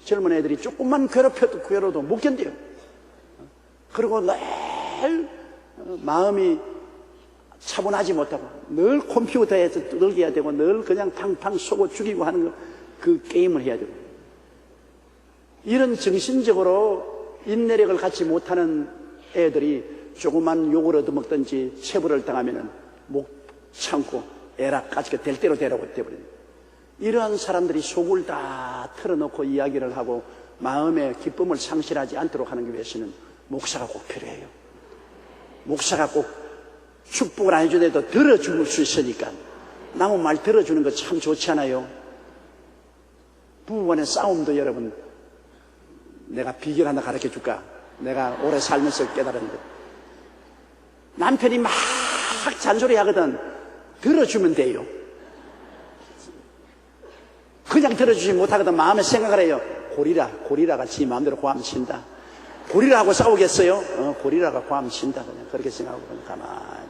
젊은 애들이 조금만 괴로워도 못 견뎌요. 그리고 늘 마음이 차분하지 못하고 늘 컴퓨터에서 늘게 되고 늘 그냥 팡팡 쏘고 죽이고 하는 그 게임을 해야 되고 이런 정신적으로 인내력을 갖지 못하는 애들이 조그만 욕을 얻어먹든지 체벌을 당하면은 목 참고 애락까지 될 대로 되라고 돼버립니다. 이러한 사람들이 속을 다 털어놓고 이야기를 하고 마음의 기쁨을 상실하지 않도록 하는 게 위해서는 목사가 꼭 필요해요. 목사가 꼭 축복을 안 해주더라도 들어줄 수 있으니까. 남의 말 들어주는 거 참 좋지 않아요? 부부간의 싸움도 여러분, 내가 비결 하나 가르쳐 줄까? 내가 오래 살면서 깨달은 것. 남편이 막 잔소리 하거든. 들어주면 돼요. 그냥 들어주지 못하거든. 마음에 생각을 해요. 고리라가 지 마음대로 고함 친다. 고리라하고 싸우겠어요? 고리라가 고함 친다. 그냥 그렇게 생각하고 그냥 가만히.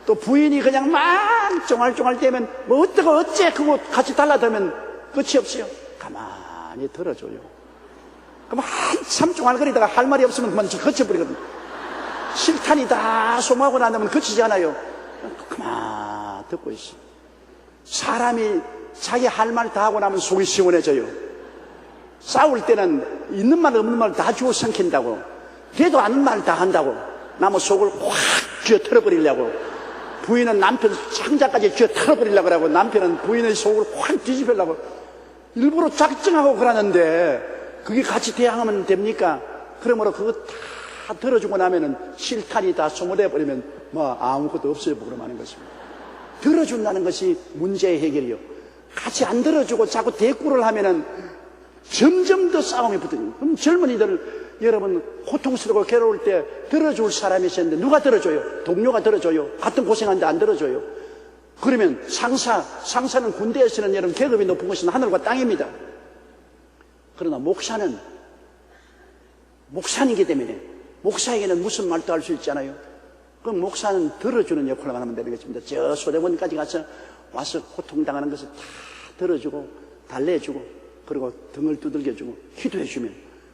또 부인이 그냥 막 쫑알쫑알 대면 뭐 어쩌고 어째 그거 같이 달라들면 끝이 없어요. 가만히 들어줘요. 그럼 한참 쫑알거리다가 할 말이 없으면 그만 거쳐버리거든. 실탄이 다 소모하고 나면 거치지 않아요. 그만 듣고 있어. 사람이 자기 할 말 다 하고 나면 속이 시원해져요. 싸울 때는 있는 말 없는 말 다 주워 삼킨다고. 걔도 아는 말 다 한다고. 나무 속을 확 쥐어 털어버리려고. 부인은 남편 창자까지 쥐어 털어버리려고 하고, 남편은 부인의 속을 확 뒤집으려고 일부러 작정하고 그러는데 그게 같이 대항하면 됩니까? 그러므로 그거 다 들어주고 나면은 실탄이 다 소모돼 버리면 뭐 아무것도 없어요. 그러면 것입니다. 들어준다는 것이 문제의 해결이요. 같이 안 들어주고 자꾸 대꾸를 하면은 점점 더 싸움이 붙어요. 그럼 젊은이들 여러분 고통스럽고 괴로울 때 들어줄 사람이 있었는데 누가 들어줘요? 동료가 들어줘요? 같은 고생하는데 안 들어줘요? 그러면 상사는 군대에서는 여러분 계급이 높은 것은 하늘과 땅입니다. 그러나 목사는 목사이기 때문에 목사에게는 무슨 말도 할 수 있잖아요. 그럼 목사는 들어주는 역할만 하면 되는 것입니다. 저 소대원까지 가서 와서 고통당하는 것을 다 들어주고 달래주고 그리고 등을 두들겨주고 기도해주면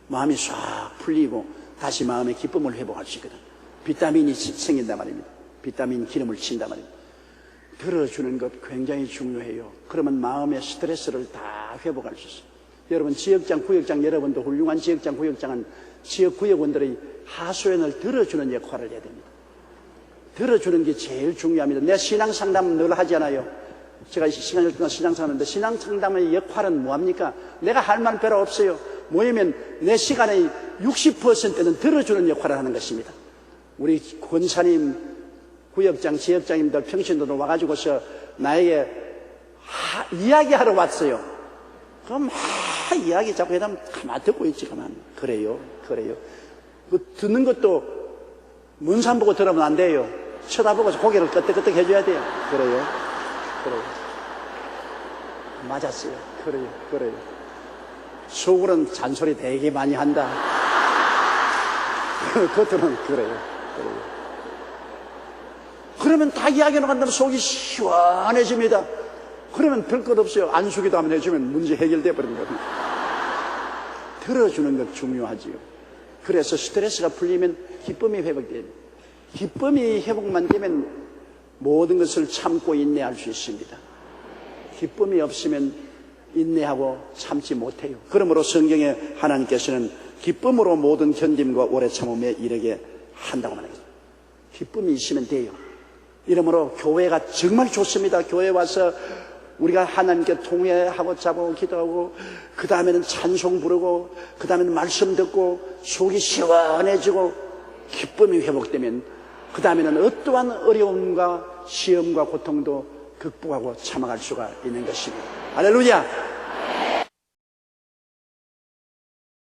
마음이 싹 풀리고 다시 마음의 기쁨을 회복할 수 있거든. 비타민이 생긴단 말입니다. 비타민 기름을 친단 말입니다. 들어주는 것 굉장히 중요해요. 그러면 마음의 스트레스를 다 회복할 수 있어요. 여러분 지역장, 구역장 여러분도 훌륭한 지역장, 구역장은 지역 구역원들의 하소연을 들어주는 역할을 해야 됩니다. 들어주는 게 제일 중요합니다. 내 신앙상담 늘 하잖아요. 제가 시간을 동안 신앙상담하는데 신앙상담의 역할은 뭐합니까? 내가 할 말 별로 없어요. 뭐냐면 내 시간의 60%는 들어주는 역할을 하는 것입니다. 우리 권사님, 구역장, 지역장님들 평신도로 와가지고서 나에게 이야기하러 왔어요. 그럼 이야기 자꾸 해다 가만 듣고 있지. 가만. 그래요. 그 듣는 것도 먼 산 보고 들으면 안 돼요. 쳐다보고 고개를 끄덕끄덕 해줘야 돼요. 그래요. 맞았어요. 그래요. 속으로는 잔소리 되게 많이 한다. 겉으로는 그래요. 그러면 다 이야기하러 간다면 속이 시원해집니다. 그러면 별 것 없어요. 안수기도 한번 해주면 문제 해결돼 버리는 겁니다. 들어주는 것 중요하지요. 그래서 스트레스가 풀리면 기쁨이 회복돼요. 기쁨이 회복만 되면 모든 것을 참고 인내할 수 있습니다. 기쁨이 없으면 인내하고 참지 못해요. 그러므로 성경에 하나님께서는 기쁨으로 모든 견딤과 오래 참음에 이르게 한다고 말합니다. 기쁨이 있으면 돼요. 이러므로 교회가 정말 좋습니다. 교회 와서 우리가 하나님께 통회하고 자고 기도하고 그 다음에는 찬송 부르고 그 다음에는 말씀 듣고 속이 시원해지고 기쁨이 회복되면 그 다음에는 어떠한 어려움과 시험과 고통도 극복하고 참아갈 수가 있는 것입니다. 할렐루야!